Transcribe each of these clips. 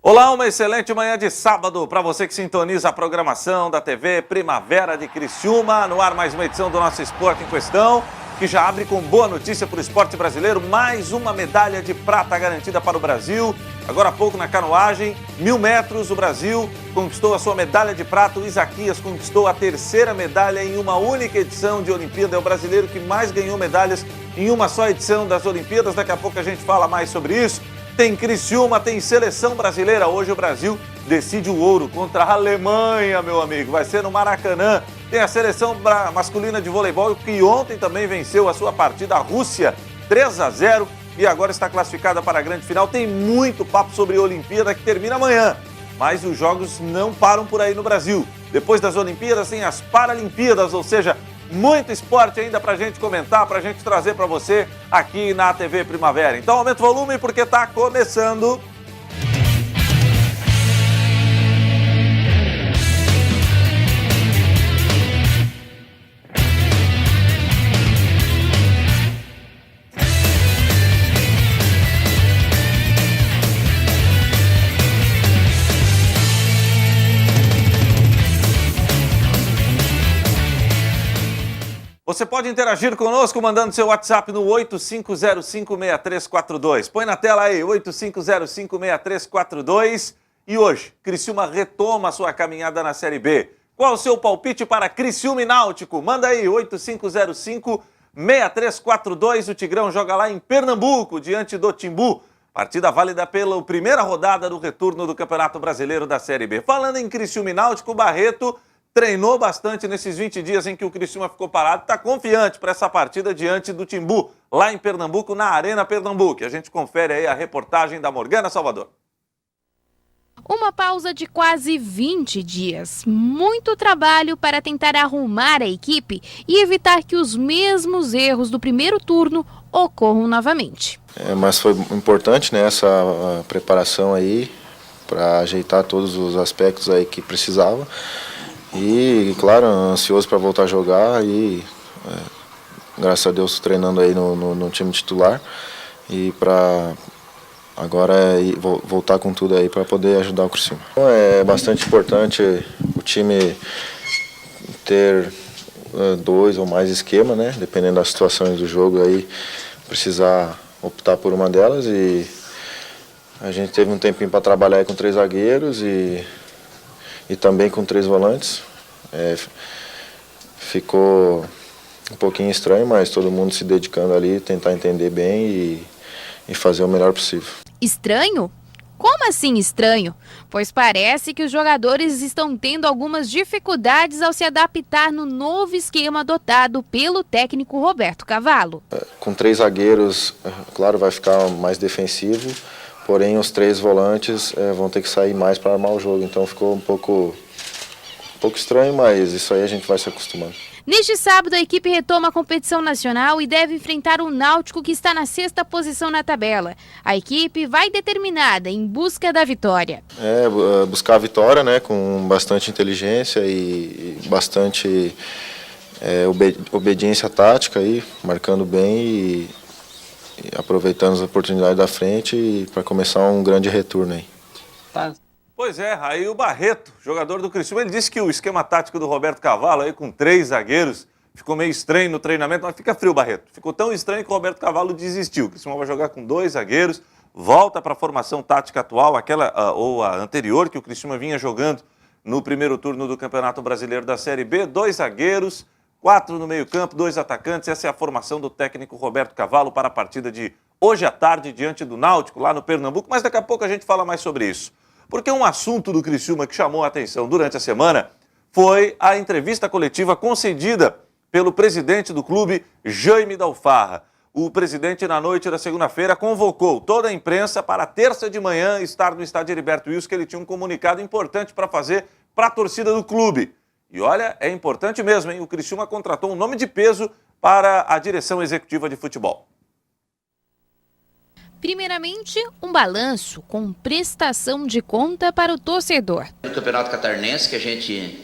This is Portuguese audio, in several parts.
Olá, uma excelente manhã de sábado para você que sintoniza a programação da TV Primavera de Criciúma. No ar mais uma edição do nosso Esporte em Questão, que já abre com boa notícia para o esporte brasileiro. Mais uma medalha de prata garantida para o Brasil. Agora há pouco na canoagem, 1000 metros, o Brasil conquistou a sua medalha de prata. O Isaquias conquistou a terceira medalha em uma única edição de Olimpíada. É o brasileiro que mais ganhou medalhas em uma só edição das Olimpíadas. Daqui a pouco a gente fala mais sobre isso. Tem Criciúma, tem seleção brasileira. Hoje o Brasil decide o ouro contra a Alemanha, meu amigo. Vai ser no Maracanã. Tem a seleção masculina de voleibol que ontem também venceu a sua partida, a Rússia, 3-0. E agora está classificada para a grande final. Tem muito papo sobre a Olimpíada que termina amanhã. Mas os jogos não param por aí no Brasil. Depois das Olimpíadas tem as Paralimpíadas, ou seja, muito esporte ainda para a gente comentar, para a gente trazer para você aqui na TV Primavera. Então aumenta o volume porque está começando. Você pode interagir conosco mandando seu WhatsApp no 85056342. Põe na tela aí, 85056342. E hoje, Criciúma retoma a sua caminhada na Série B. Qual o seu palpite para Criciúma e Náutico? Manda aí, 85056342. O Tigrão joga lá em Pernambuco, diante do Timbu. Partida válida pela primeira rodada do retorno do Campeonato Brasileiro da Série B. Falando em Criciúma e Náutico, o Barreto treinou bastante nesses 20 dias em que o Criciúma ficou parado. Está confiante para essa partida diante do Timbu, lá em Pernambuco, na Arena Pernambuco. A gente confere aí a reportagem da Morgana Salvador. Uma pausa de quase 20 dias. Muito trabalho para tentar arrumar a equipe e evitar que os mesmos erros do primeiro turno ocorram novamente. Mas foi importante, né, essa preparação aí para ajeitar todos os aspectos aí que precisava. E, claro, ansioso para voltar a jogar e, graças a Deus, treinando aí no time titular. E para agora voltar com tudo aí para poder ajudar o Criciúma. Então, é bastante importante o time ter dois ou mais esquemas, né? Dependendo das situações do jogo, aí precisar optar por uma delas. E a gente teve um tempinho para trabalhar aí com 3 zagueiros e também com 3 volantes. Ficou um pouquinho estranho, mas todo mundo se dedicando ali, tentar entender bem e fazer o melhor possível. Estranho? Como assim estranho? Pois parece que os jogadores estão tendo algumas dificuldades ao se adaptar no novo esquema adotado pelo técnico Roberto Cavalo. Com 3 zagueiros, claro, vai ficar mais defensivo. Porém, os 3 volantes vão ter que sair mais para armar o jogo. Então ficou um pouco estranho, mas isso aí a gente vai se acostumando. Neste sábado, a equipe retoma a competição nacional e deve enfrentar o Náutico, que está na 6ª posição na tabela. A equipe vai determinada em busca da vitória. Buscar a vitória, né, com bastante inteligência e bastante obediência tática, aí, marcando bem e aproveitando as oportunidades da frente para começar um grande retorno aí. Pois é, aí o Barreto, jogador do Criciúma, ele disse que o esquema tático do Roberto Cavalo aí com 3 zagueiros ficou meio estranho no treinamento, mas fica frio, Barreto. Ficou tão estranho que o Roberto Cavalo desistiu. O Criciúma vai jogar com 2 zagueiros, volta para a formação tática atual, aquela ou a anterior que o Criciúma vinha jogando no primeiro turno do Campeonato Brasileiro da Série B. 2 zagueiros, 4 no meio-campo, 2 atacantes. Essa é a formação do técnico Roberto Cavalo para a partida de hoje à tarde diante do Náutico, lá no Pernambuco. Mas daqui a pouco a gente fala mais sobre isso. Porque um assunto do Criciúma que chamou a atenção durante a semana foi a entrevista coletiva concedida pelo presidente do clube, Jaime Dalfarra. O presidente, na noite da segunda-feira, convocou toda a imprensa para terça de manhã estar no estádio Heriberto Wilson, que ele tinha um comunicado importante para fazer para a torcida do clube. E olha, é importante mesmo, hein? O Criciúma contratou um nome de peso para a direção executiva de futebol. Primeiramente, um balanço com prestação de conta para o torcedor. No Campeonato Catarinense, que a gente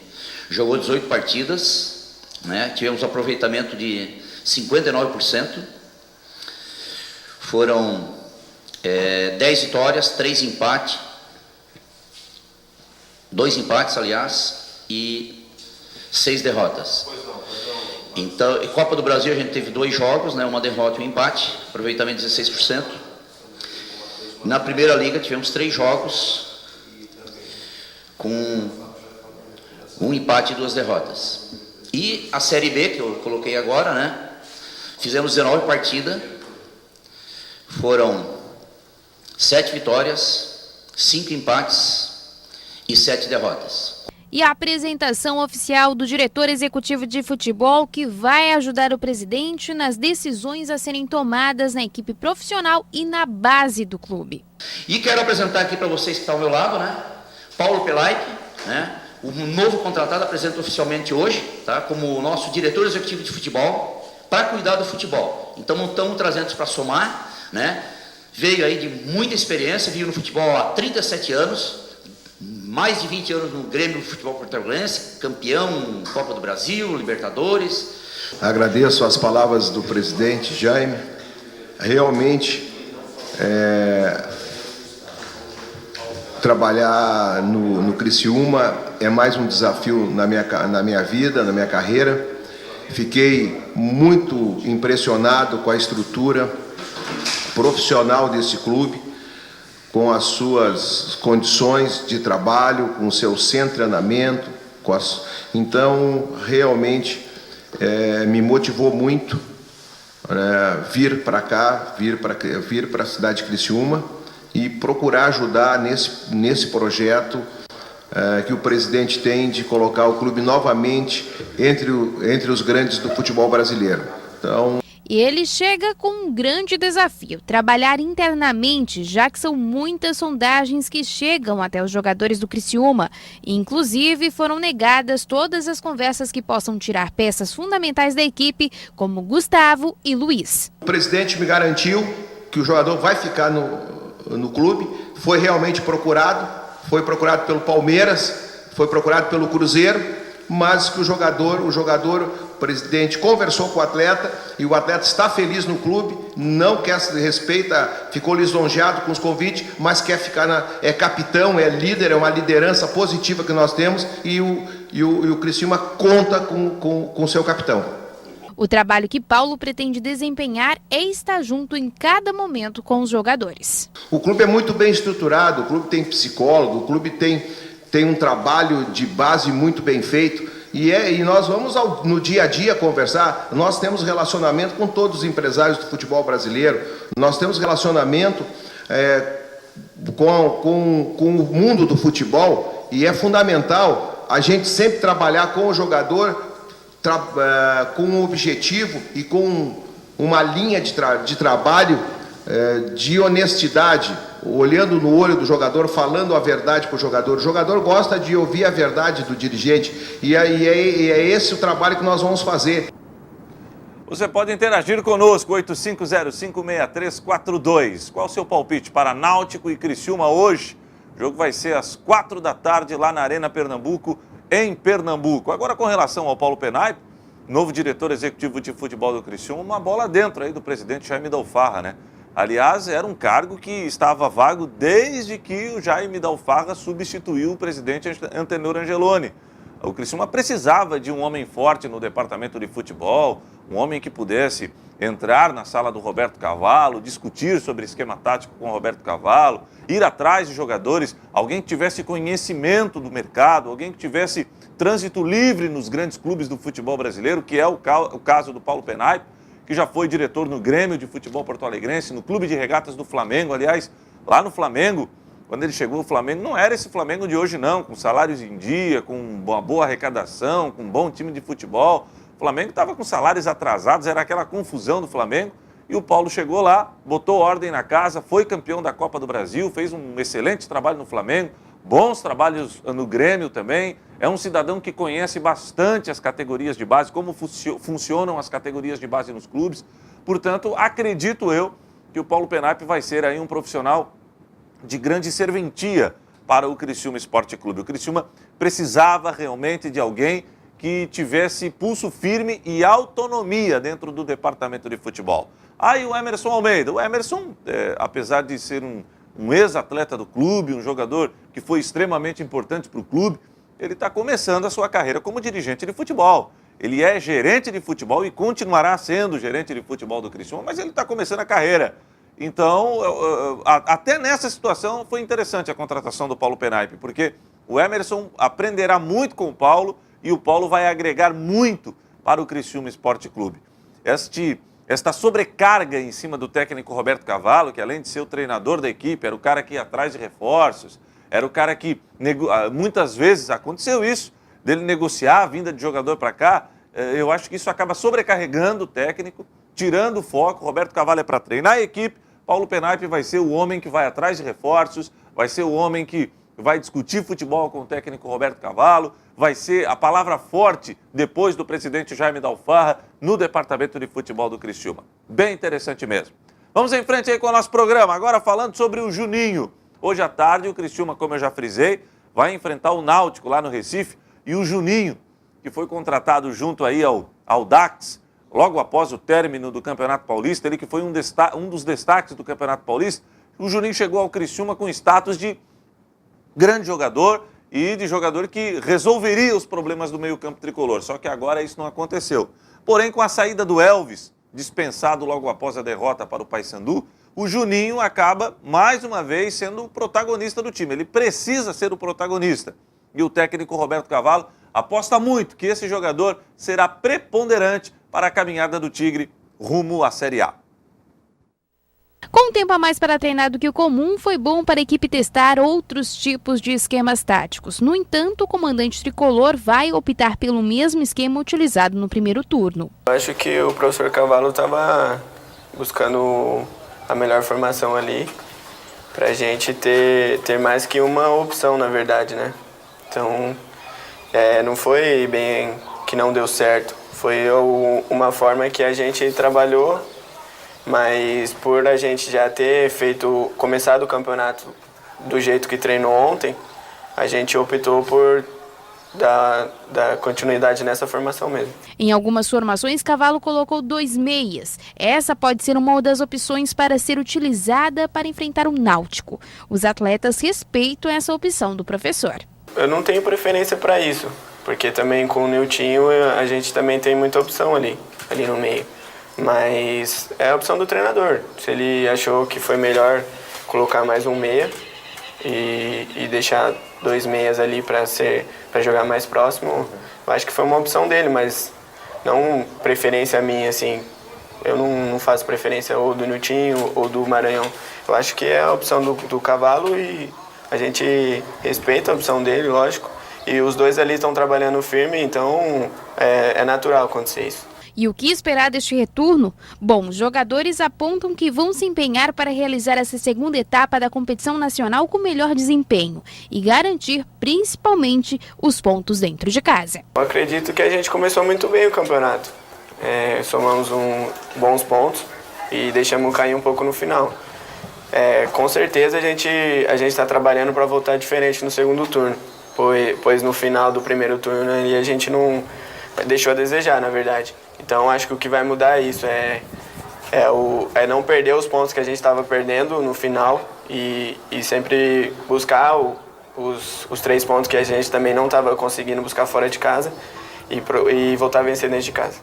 jogou 18 partidas, né? Tivemos um aproveitamento de 59%. Foram 10 vitórias, 3 empates 2 empates, aliás, e 6 derrotas. Então, em Copa do Brasil a gente teve 2 jogos, né, uma derrota e um empate, aproveitamento 16%. Na Primeira Liga tivemos 3 jogos com 1 empate e 2 derrotas. E a Série B, que eu coloquei agora, né, fizemos 19 partidas, foram 7 vitórias, 5 empates e 7 derrotas. E a apresentação oficial do diretor executivo de futebol, que vai ajudar o presidente nas decisões a serem tomadas na equipe profissional e na base do clube. E quero apresentar aqui para vocês que estão ao meu lado, né, Paulo Pelaipe, né, o novo contratado, apresenta oficialmente hoje, tá, como o nosso diretor executivo de futebol, para cuidar do futebol. Então não estamos trazendo isso para somar, né, veio aí de muita experiência, vive no futebol há 37 anos, mais de 20 anos no Grêmio do Futebol Portuguesense, campeão Copa do Brasil, Libertadores. Agradeço as palavras do presidente Jaime. Realmente, trabalhar no Criciúma é mais um desafio na minha vida, na minha carreira. Fiquei muito impressionado com a estrutura profissional desse clube, com as suas condições de trabalho, com o seu centro de treinamento. Então, realmente, me motivou muito vir para cá, vir para a cidade de Criciúma e procurar ajudar nesse projeto que o presidente tem de colocar o clube novamente entre os grandes do futebol brasileiro. Então, E ele chega com um grande desafio: trabalhar internamente, já que são muitas sondagens que chegam até os jogadores do Criciúma. Inclusive, foram negadas todas as conversas que possam tirar peças fundamentais da equipe, como Gustavo e Luiz. O presidente me garantiu que o jogador vai ficar no clube. Foi realmente procurado, foi procurado pelo Palmeiras, foi procurado pelo Cruzeiro, mas que o presidente conversou com o atleta e o atleta está feliz no clube, não quer se respeita, ficou lisonjeado com os convites, mas quer ficar é capitão, é líder, é uma liderança positiva que nós temos e o Criciúma conta com o seu capitão. O trabalho que Paulo pretende desempenhar é estar junto em cada momento com os jogadores. O clube é muito bem estruturado, o clube tem psicólogo, o clube tem um trabalho de base muito bem feito. E nós vamos no dia a dia conversar. Nós temos relacionamento com todos os empresários do futebol brasileiro, nós temos relacionamento com o mundo do futebol, e é fundamental a gente sempre trabalhar com o jogador, com um objetivo e com uma linha de trabalho de honestidade, olhando no olho do jogador, falando a verdade para o jogador. O jogador gosta de ouvir a verdade do dirigente, e é esse o trabalho que nós vamos fazer. Você pode interagir conosco, 8505-6342. Qual o seu palpite para Náutico e Criciúma hoje? O jogo vai ser às 4 da tarde lá na Arena Pernambuco, em Pernambuco. Agora, com relação ao Paulo Pelaipe, novo diretor executivo de futebol do Criciúma, uma bola dentro aí do presidente Jaime Dalfarra, né? Aliás, era um cargo que estava vago desde que o Jaime Dalfarra substituiu o presidente Antenor Angeloni. O Criciúma precisava de um homem forte no departamento de futebol, um homem que pudesse entrar na sala do Roberto Cavalo, discutir sobre esquema tático com o Roberto Cavalo, ir atrás de jogadores, alguém que tivesse conhecimento do mercado, alguém que tivesse trânsito livre nos grandes clubes do futebol brasileiro, que é o caso do Paulo Pelaipe, que já foi diretor no Grêmio de Futebol Porto-Alegrense, no Clube de Regatas do Flamengo. Aliás, lá no Flamengo, quando ele chegou, o Flamengo não era esse Flamengo de hoje não, com salários em dia, com uma boa arrecadação, com um bom time de futebol. O Flamengo estava com salários atrasados, era aquela confusão do Flamengo. E o Paulo chegou lá, botou ordem na casa, foi campeão da Copa do Brasil, fez um excelente trabalho no Flamengo, bons trabalhos no Grêmio também. É um cidadão que conhece bastante as categorias de base, como funcionam as categorias de base nos clubes. Portanto, acredito eu que o Paulo Pelaipe vai ser aí um profissional de grande serventia para o Criciúma Esporte Clube. O Criciúma precisava realmente de alguém que tivesse pulso firme e autonomia dentro do departamento de futebol. Aí o Emerson Almeida. O Emerson, apesar de ser um um ex-atleta do clube, um jogador que foi extremamente importante para o clube. Ele está começando a sua carreira como dirigente de futebol. Ele é gerente de futebol e continuará sendo gerente de futebol do Criciúma, mas ele está começando a carreira. Então, até nessa situação foi interessante a contratação do Paulo Penaipe, porque o Emerson aprenderá muito com o Paulo e o Paulo vai agregar muito para o Criciúma Esporte Clube. Esta sobrecarga em cima do técnico Roberto Cavalo, que além de ser o treinador da equipe, era o cara que ia atrás de reforços, era o cara que muitas vezes aconteceu isso, dele negociar a vinda de jogador para cá. Eu acho que isso acaba sobrecarregando o técnico, tirando o foco. Roberto Cavalo é para treinar a equipe, Paulo Penaipe vai ser o homem que vai atrás de reforços, vai ser o homem que vai discutir futebol com o técnico Roberto Cavalo, vai ser a palavra forte depois do presidente Jaime Dalfarra no departamento de futebol do Criciúma. Bem interessante mesmo. Vamos em frente aí com o nosso programa, agora falando sobre o Juninho. Hoje à tarde o Criciúma, como eu já frisei, vai enfrentar o Náutico lá no Recife e o Juninho, que foi contratado junto aí ao Dax, logo após o término do Campeonato Paulista, ele que foi um dos destaques do Campeonato Paulista. O Juninho chegou ao Criciúma com status de grande jogador e de jogador que resolveria os problemas do meio-campo tricolor, só que agora isso não aconteceu. Porém, com a saída do Elvis, dispensado logo após a derrota para o Paysandu, o Juninho acaba, mais uma vez, sendo o protagonista do time. Ele precisa ser o protagonista. E o técnico Roberto Cavalo aposta muito que esse jogador será preponderante para a caminhada do Tigre rumo à Série A. Com um tempo a mais para treinar do que o comum, foi bom para a equipe testar outros tipos de esquemas táticos. No entanto, o comandante tricolor vai optar pelo mesmo esquema utilizado no primeiro turno. Eu acho que o professor Cavalo estava buscando a melhor formação ali para a gente ter mais que uma opção, na verdade, né? Então, não foi bem que não deu certo. Foi uma forma que a gente trabalhou, mas por a gente já ter começado o campeonato do jeito que treinou ontem, a gente optou por dar continuidade nessa formação mesmo. Em algumas formações, Cavalo colocou 2 meias. Essa pode ser uma das opções para ser utilizada para enfrentar o Náutico. Os atletas respeitam essa opção do professor. Eu não tenho preferência para isso, porque também com o Niltinho a gente também tem muita opção ali no meio. Mas é a opção do treinador. Se ele achou que foi melhor colocar mais um meia e deixar 2 meias ali para jogar mais próximo, eu acho que foi uma opção dele, mas não preferência minha, assim. Eu não faço preferência ou do Niltinho ou do Maranhão. Eu acho que é a opção do Cavalo e a gente respeita a opção dele, lógico. E os dois ali estão trabalhando firme, então é natural acontecer isso. E o que esperar deste retorno? Bom, os jogadores apontam que vão se empenhar para realizar essa segunda etapa da competição nacional com melhor desempenho e garantir principalmente os pontos dentro de casa. Eu acredito que a gente começou muito bem o campeonato. Somamos bons pontos e deixamos cair um pouco no final. Com certeza a gente está trabalhando para voltar diferente no segundo turno, pois no final do primeiro turno a gente não deixou a desejar, na verdade. Então acho que o que vai mudar é isso, é não perder os pontos que a gente estava perdendo no final e sempre buscar os 3 pontos que a gente também não estava conseguindo buscar fora de casa e voltar a vencer dentro de casa.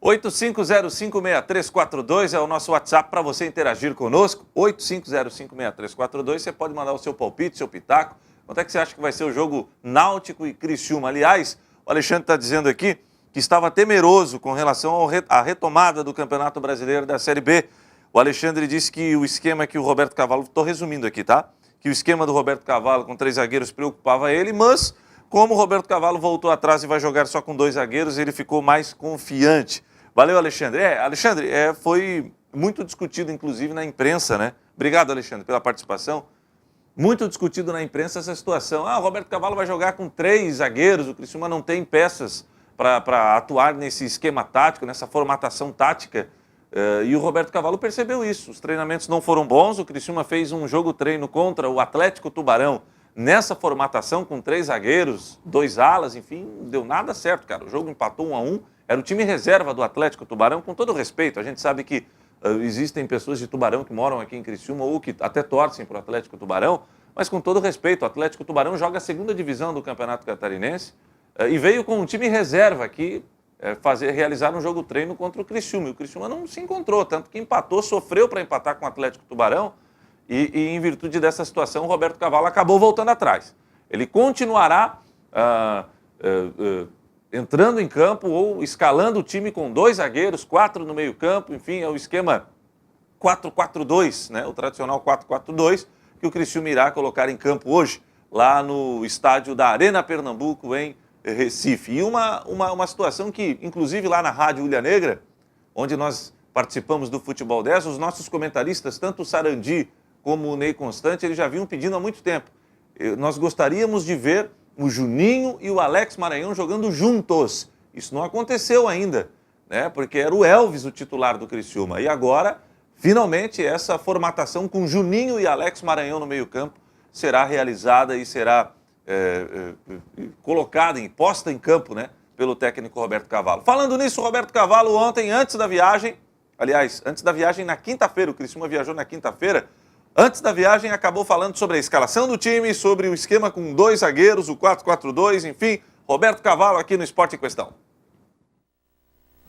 85056342 é o nosso WhatsApp para você interagir conosco. 85056342, você pode mandar o seu palpite, seu pitaco. Quanto é que você acha que vai ser o jogo Náutico e Criciúma? Aliás, o Alexandre está dizendo aqui que estava temeroso com relação à retomada do Campeonato Brasileiro da Série B. O Alexandre disse que o esquema que o Roberto Cavalo, estou resumindo aqui, tá? Que o esquema do Roberto Cavalo com 3 zagueiros preocupava ele, mas como o Roberto Cavalo voltou atrás e vai jogar só com 2 zagueiros, ele ficou mais confiante. Valeu, Alexandre. Alexandre, foi muito discutido, inclusive, na imprensa, né? Obrigado, Alexandre, pela participação. Muito discutido na imprensa essa situação. O Roberto Cavalo vai jogar com 3 zagueiros, o Criciúma não tem peças para atuar nesse esquema tático, nessa formatação tática. E o Roberto Cavalo percebeu isso. Os treinamentos não foram bons, o Criciúma fez um jogo-treino contra o Atlético Tubarão nessa formatação com 3 zagueiros, 2 alas, enfim, não deu nada certo, cara. O jogo empatou 1-1, era o time reserva do Atlético Tubarão, com todo respeito. A gente sabe que existem pessoas de Tubarão que moram aqui em Criciúma ou que até torcem para o Atlético Tubarão, mas com todo respeito, o Atlético Tubarão joga a segunda divisão do Campeonato Catarinense e veio com um time reserva aqui realizar um jogo treino contra o Criciúma. E o Criciúma não se encontrou, tanto que empatou, sofreu para empatar com o Atlético Tubarão e em virtude dessa situação, o Roberto Cavalo acabou voltando atrás. Ele continuará entrando em campo ou escalando o time com 2 zagueiros, 4 no meio campo, enfim, é o esquema 4-4-2, né? O tradicional 4-4-2, que o Criciúma irá colocar em campo hoje, lá no estádio da Arena Pernambuco, em Recife. E uma situação que, inclusive lá na Rádio Ilha Negra, onde nós participamos do Futebol 10, os nossos comentaristas, tanto o Sarandi como o Ney Constante, eles já vinham pedindo há muito tempo. Nós gostaríamos de ver o Juninho e o Alex Maranhão jogando juntos. Isso não aconteceu ainda, né? Porque era o Elvis o titular do Criciúma. E agora, finalmente, essa formatação com Juninho e Alex Maranhão no meio-campo será realizada e será colocada, posta em campo, né, pelo técnico Roberto Cavalo. Falando nisso, Roberto Cavalo ontem, antes da viagem na quinta-feira, o Criciúma viajou na quinta-feira, antes da viagem acabou falando sobre a escalação do time, sobre o esquema com 2 zagueiros, o 4-4-2, enfim, Roberto Cavalo aqui no Esporte em Questão.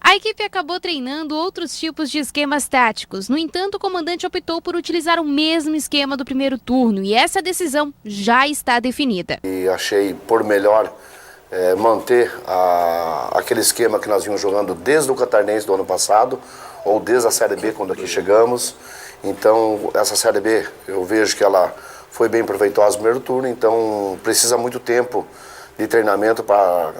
A equipe acabou treinando outros tipos de esquemas táticos. No entanto, o comandante optou por utilizar o mesmo esquema do primeiro turno e essa decisão já está definida. E achei por melhor manter aquele esquema que nós vínhamos jogando desde o Catarinense do ano passado, ou desde a Série B, quando aqui chegamos. Então, essa Série B, eu vejo que ela foi bem proveitosa no primeiro turno, então precisa muito tempo de treinamento para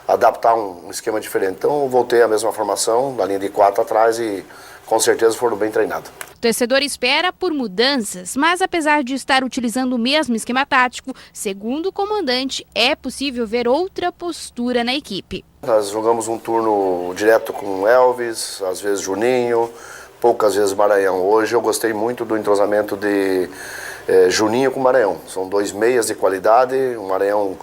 adaptar um esquema diferente. Então, eu voltei à mesma formação, na linha de 4 atrás e com certeza foram bem treinados. O torcedor espera por mudanças, mas apesar de estar utilizando o mesmo esquema tático, segundo o comandante, é possível ver outra postura na equipe. Nós jogamos um turno direto com Elvis, às vezes Juninho, poucas vezes Maranhão. Hoje eu gostei muito do entrosamento de Juninho com Maranhão. São 2 meias de qualidade, o Maranhão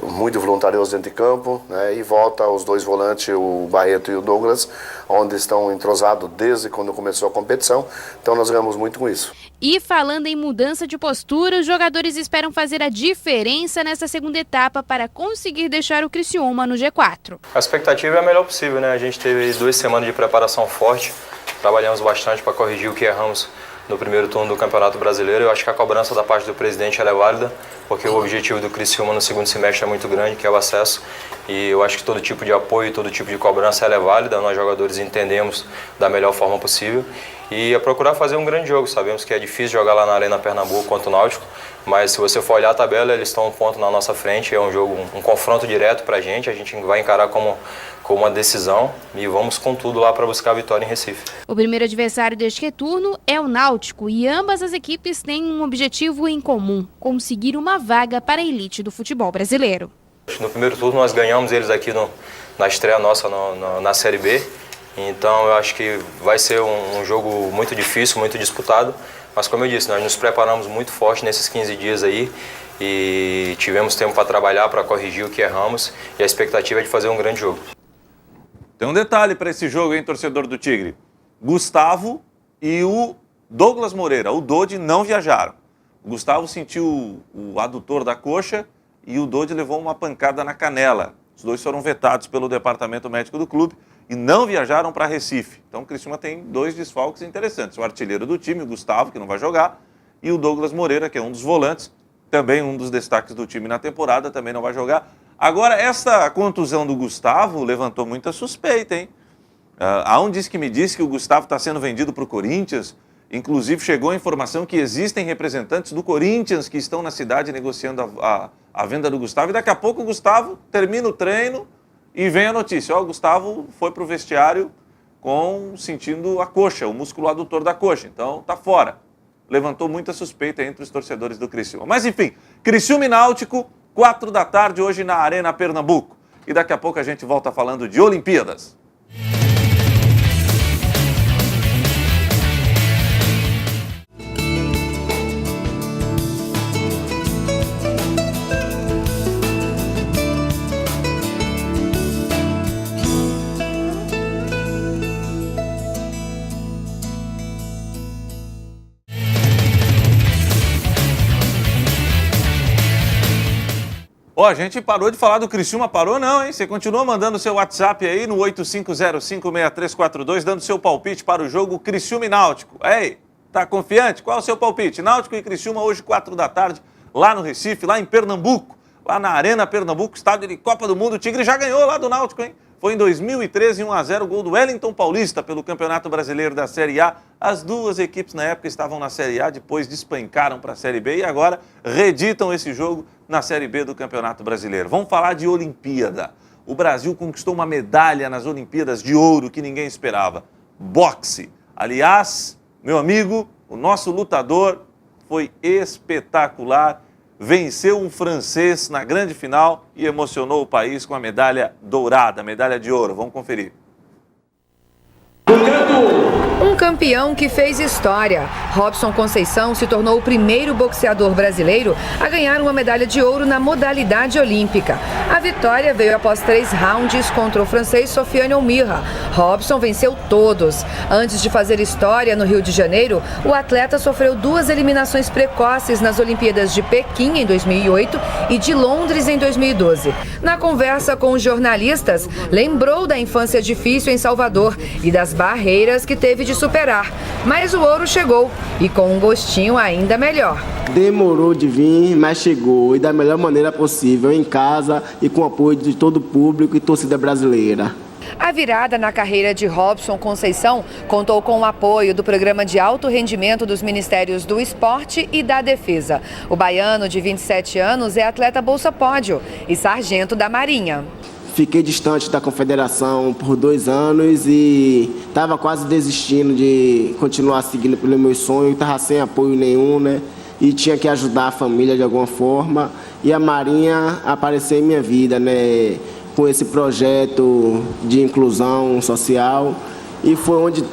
muito voluntarioso dentro de campo, né? E volta os 2 volantes, o Barreto e o Douglas, onde estão entrosados desde quando começou a competição. Então nós ganhamos muito com isso. E falando em mudança de postura, os jogadores esperam fazer a diferença nessa segunda etapa para conseguir deixar o Criciúma no G4. A expectativa é a melhor possível, né? A gente teve 2 semanas de preparação forte, trabalhamos bastante para corrigir o que erramos no primeiro turno do Campeonato Brasileiro. Eu acho que a cobrança da parte do presidente ela é válida, porque o objetivo do Criciúma no segundo semestre é muito grande, que é o acesso. E eu acho que todo tipo de apoio, todo tipo de cobrança ela é válida. Nós jogadores entendemos da melhor forma possível. E é procurar fazer um grande jogo. Sabemos que é difícil jogar lá na Arena Pernambuco contra o Náutico, mas se você for olhar a tabela, eles estão um ponto na nossa frente. É um jogo, um confronto direto para a gente vai encarar como uma decisão e vamos com tudo lá para buscar a vitória em Recife. O primeiro adversário deste retorno é o Náutico e ambas as equipes têm um objetivo em comum: conseguir uma vaga para a elite do futebol brasileiro. No primeiro turno nós ganhamos eles aqui na estreia nossa na Série B, então eu acho que vai ser um jogo muito difícil, muito disputado, mas como eu disse, nós nos preparamos muito forte nesses 15 dias aí e tivemos tempo para trabalhar, para corrigir o que erramos e a expectativa é de fazer um grande jogo. Tem um detalhe para esse jogo, hein, torcedor do Tigre? Gustavo e o Douglas Moreira, o Dodi, não viajaram. O Gustavo sentiu o adutor da coxa e o Dodi levou uma pancada na canela. Os 2 foram vetados pelo departamento médico do clube e não viajaram para Recife. Então o Criciúma tem 2 desfalques interessantes. O artilheiro do time, o Gustavo, que não vai jogar, e o Douglas Moreira, que é um dos volantes, também um dos destaques do time na temporada, também não vai jogar. Agora, essa contusão do Gustavo levantou muita suspeita, hein? Há um que me disse que o Gustavo está sendo vendido para o Corinthians. Inclusive, chegou a informação que existem representantes do Corinthians que estão na cidade negociando a venda do Gustavo. E daqui a pouco o Gustavo termina o treino e vem a notícia. O Gustavo foi para o vestiário sentindo a coxa, o músculo adutor da coxa. Então, está fora. Levantou muita suspeita entre os torcedores do Criciúma. Mas, enfim, Criciúma e Náutico, 4 da tarde, hoje na Arena Pernambuco. E daqui a pouco a gente volta falando de Olimpíadas. Ó, a gente parou de falar do Criciúma, parou não, hein? Você continua mandando seu WhatsApp aí no 85056342, dando seu palpite para o jogo Criciúma e Náutico. Ei, tá confiante? Qual é o seu palpite? Náutico e Criciúma hoje, 4 da tarde, lá no Recife, lá em Pernambuco, lá na Arena Pernambuco, estádio de Copa do Mundo. O Tigre já ganhou lá do Náutico, hein? Foi em 2013, 1-0, gol do Wellington Paulista pelo Campeonato Brasileiro da Série A. As duas equipes na época estavam na Série A, depois despancaram para a Série B e agora reeditam esse jogo na Série B do Campeonato Brasileiro. Vamos falar de Olimpíada. O Brasil conquistou uma medalha nas Olimpíadas de ouro que ninguém esperava. Boxe. Aliás, meu amigo, o nosso lutador foi espetacular. Venceu um francês na grande final e emocionou o país com a medalha dourada, a medalha de ouro. Vamos conferir. Um campeão que fez história. Robson Conceição se tornou o primeiro boxeador brasileiro a ganhar uma medalha de ouro na modalidade olímpica. A vitória veio após 3 rounds contra o francês Sofiane Oumirra. Robson venceu todos. Antes de fazer história no Rio de Janeiro, o atleta sofreu 2 eliminações precoces nas Olimpíadas de Pequim em 2008 e de Londres em 2012. Na conversa com os jornalistas, lembrou da infância difícil em Salvador e das barreiras que teve de superar. Mas o ouro chegou e com um gostinho ainda melhor. Demorou de vir, mas chegou e da melhor maneira possível, em casa e com o apoio de todo o público e torcida brasileira. A virada na carreira de Robson Conceição contou com o apoio do Programa de Alto Rendimento dos Ministérios do Esporte e da Defesa. O baiano, de 27 anos, é atleta Bolsa Pódio e sargento da Marinha. Fiquei distante da confederação por 2 anos e estava quase desistindo de continuar seguindo pelo meu sonho, estava sem apoio nenhum, né? E tinha que ajudar a família de alguma forma. E a Marinha apareceu em minha vida, né? Com esse projeto de inclusão social. E foi onde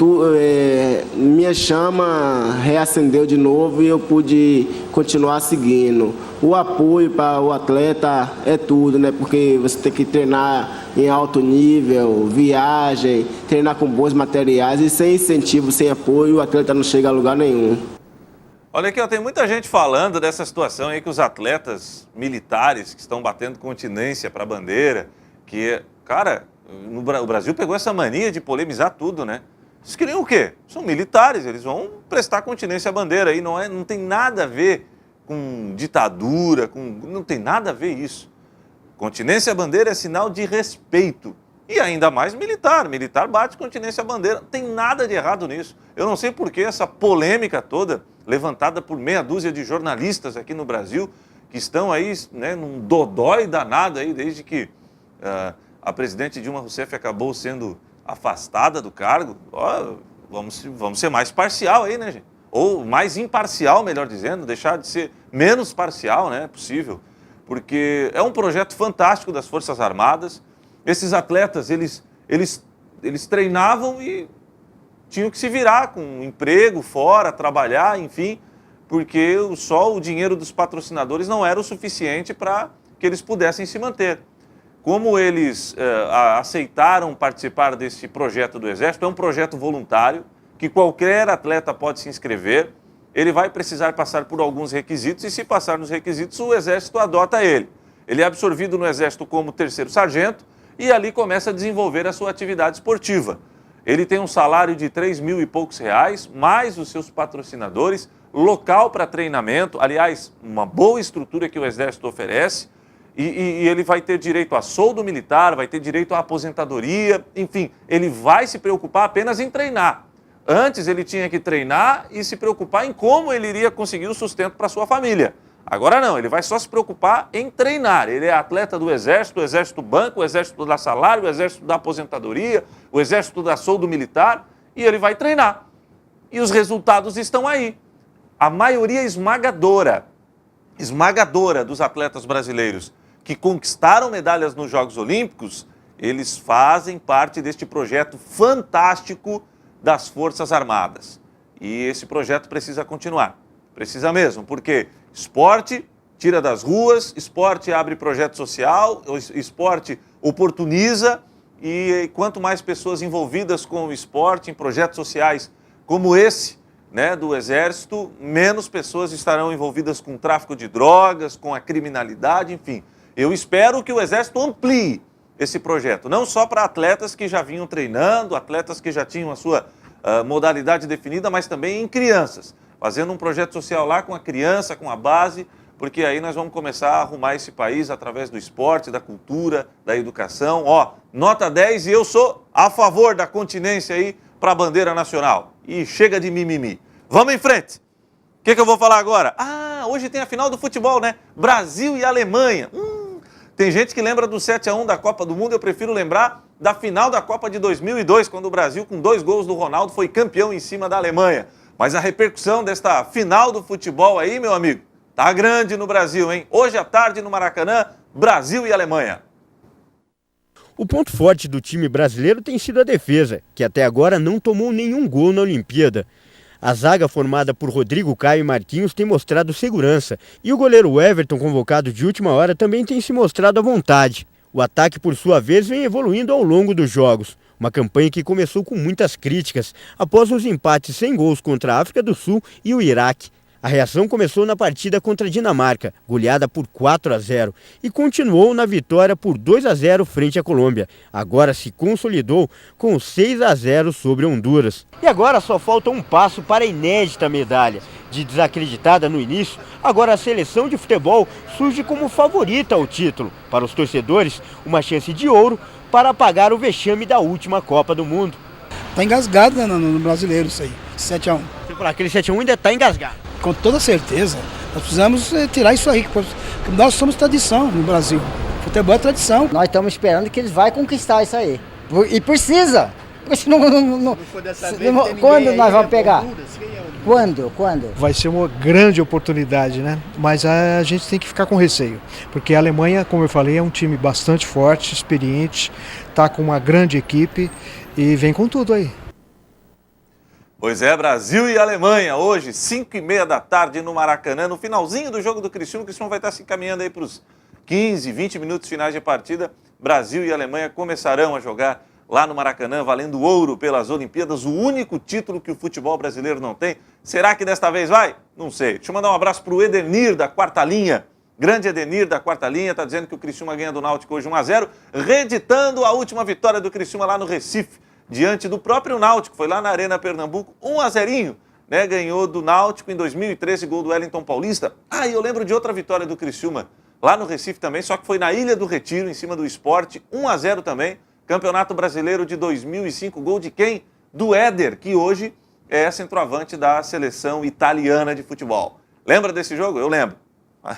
minha chama reacendeu de novo e eu pude continuar seguindo. O apoio para o atleta é tudo, né? Porque você tem que treinar em alto nível, viagem, treinar com bons materiais e sem incentivo, sem apoio, o atleta não chega a lugar nenhum. Olha aqui, ó, tem muita gente falando dessa situação aí que os atletas militares que estão batendo continência para a bandeira, que, cara, o Brasil pegou essa mania de polemizar tudo, né? Eles queriam o quê? São militares, eles vão prestar continência à bandeira aí, não tem nada a ver com ditadura, não tem nada a ver isso. Continência à bandeira é sinal de respeito. E ainda mais militar bate continência à bandeira. Não tem nada de errado nisso. Eu não sei por que essa polêmica toda, levantada por meia dúzia de jornalistas aqui no Brasil, que estão aí, né, num dodói danado aí, desde que a presidente Dilma Rousseff acabou sendo afastada do cargo. Ó, vamos ser mais parcial aí, né, gente? Ou mais imparcial, melhor dizendo, deixar de ser menos parcial, né? É possível. Porque é um projeto fantástico das Forças Armadas. Esses atletas, eles treinavam e tinham que se virar com um emprego fora, trabalhar, enfim, porque só o dinheiro dos patrocinadores não era o suficiente para que eles pudessem se manter. Como eles aceitaram participar desse projeto do Exército, é um projeto voluntário, que qualquer atleta pode se inscrever, ele vai precisar passar por alguns requisitos e se passar nos requisitos, o Exército adota ele. Ele é absorvido no Exército como 3º sargento e ali começa a desenvolver a sua atividade esportiva. Ele tem um salário de 3 mil e poucos reais, mais os seus patrocinadores, local para treinamento, aliás, uma boa estrutura que o Exército oferece, e ele vai ter direito a soldo militar, vai ter direito à aposentadoria, enfim, ele vai se preocupar apenas em treinar. Antes ele tinha que treinar e se preocupar em como ele iria conseguir o sustento para sua família. Agora não, ele vai só se preocupar em treinar. Ele é atleta do Exército, o Exército banca, o Exército dá salário, o Exército dá aposentadoria, o Exército dá soldo militar e ele vai treinar. E os resultados estão aí. A maioria esmagadora dos atletas brasileiros que conquistaram medalhas nos Jogos Olímpicos, eles fazem parte deste projeto fantástico das Forças Armadas. E esse projeto precisa continuar. Precisa mesmo, porque esporte tira das ruas, esporte abre projeto social, esporte oportuniza e quanto mais pessoas envolvidas com o esporte, em projetos sociais como esse, né, do Exército, menos pessoas estarão envolvidas com tráfico de drogas, com a criminalidade, enfim. Eu espero que o Exército amplie esse projeto, não só para atletas que já vinham treinando, atletas que já tinham a sua modalidade definida, mas também em crianças, fazendo um projeto social lá com a criança, com a base, porque aí nós vamos começar a arrumar esse país através do esporte, da cultura, da educação. Ó, nota 10 e eu sou a favor da continência aí para a bandeira nacional. E chega de mimimi. Vamos em frente. O que eu vou falar agora? Ah, hoje tem a final do futebol, né? Brasil e Alemanha. Tem gente que lembra do 7-1 da Copa do Mundo, eu prefiro lembrar da final da Copa de 2002, quando o Brasil, com 2 gols do Ronaldo, foi campeão em cima da Alemanha. Mas a repercussão desta final do futebol aí, meu amigo, tá grande no Brasil, hein? Hoje à tarde no Maracanã, Brasil e Alemanha. O ponto forte do time brasileiro tem sido a defesa, que até agora não tomou nenhum gol na Olimpíada. A zaga formada por Rodrigo Caio e Marquinhos tem mostrado segurança e o goleiro Everton, convocado de última hora, também tem se mostrado à vontade. O ataque, por sua vez, vem evoluindo ao longo dos jogos. Uma campanha que começou com muitas críticas após os empates sem gols contra a África do Sul e o Iraque. A reação começou na partida contra a Dinamarca, goleada por 4-0, e continuou na vitória por 2-0 frente à Colômbia. Agora se consolidou com 6-0 sobre Honduras. E agora só falta um passo para a inédita medalha. De desacreditada no início, agora a seleção de futebol surge como favorita ao título. Para os torcedores, uma chance de ouro para apagar o vexame da última Copa do Mundo. Está engasgado, né, no brasileiro isso aí, 7-1. Aquele 7-1 ainda está engasgado. Com toda certeza. Nós precisamos tirar isso aí, porque nós somos tradição no Brasil. Futebol é tradição. Nós estamos esperando que eles vão conquistar isso aí. E precisa. Quando nós vamos pegar? Quando? Vai ser uma grande oportunidade, né? Mas a gente tem que ficar com receio. Porque a Alemanha, como eu falei, é um time bastante forte, experiente, está com uma grande equipe e vem com tudo aí. Pois é, Brasil e Alemanha, hoje, 5h30 da tarde no Maracanã, no finalzinho do jogo do Criciúma. O Criciúma vai estar se encaminhando aí para os 15, 20 minutos finais de partida. Brasil e Alemanha começarão a jogar lá no Maracanã, valendo ouro pelas Olimpíadas, o único título que o futebol brasileiro não tem. Será que desta vez vai? Não sei. Deixa eu mandar um abraço para o Edenir, da Quarta Linha. Grande Edenir, da Quarta Linha, está dizendo que o Criciúma ganha do Náutico hoje 1-0, reeditando a última vitória do Criciúma lá no Recife, diante do próprio Náutico, foi lá na Arena Pernambuco, 1-0, né? Ganhou do Náutico em 2013, gol do Wellington Paulista. Ah, e eu lembro de outra vitória do Criciúma, lá no Recife também, só que foi na Ilha do Retiro, em cima do Sport, 1-0 também, Campeonato Brasileiro de 2005, gol de quem? Do Éder, que hoje é centroavante da seleção italiana de futebol. Lembra desse jogo? Eu lembro. A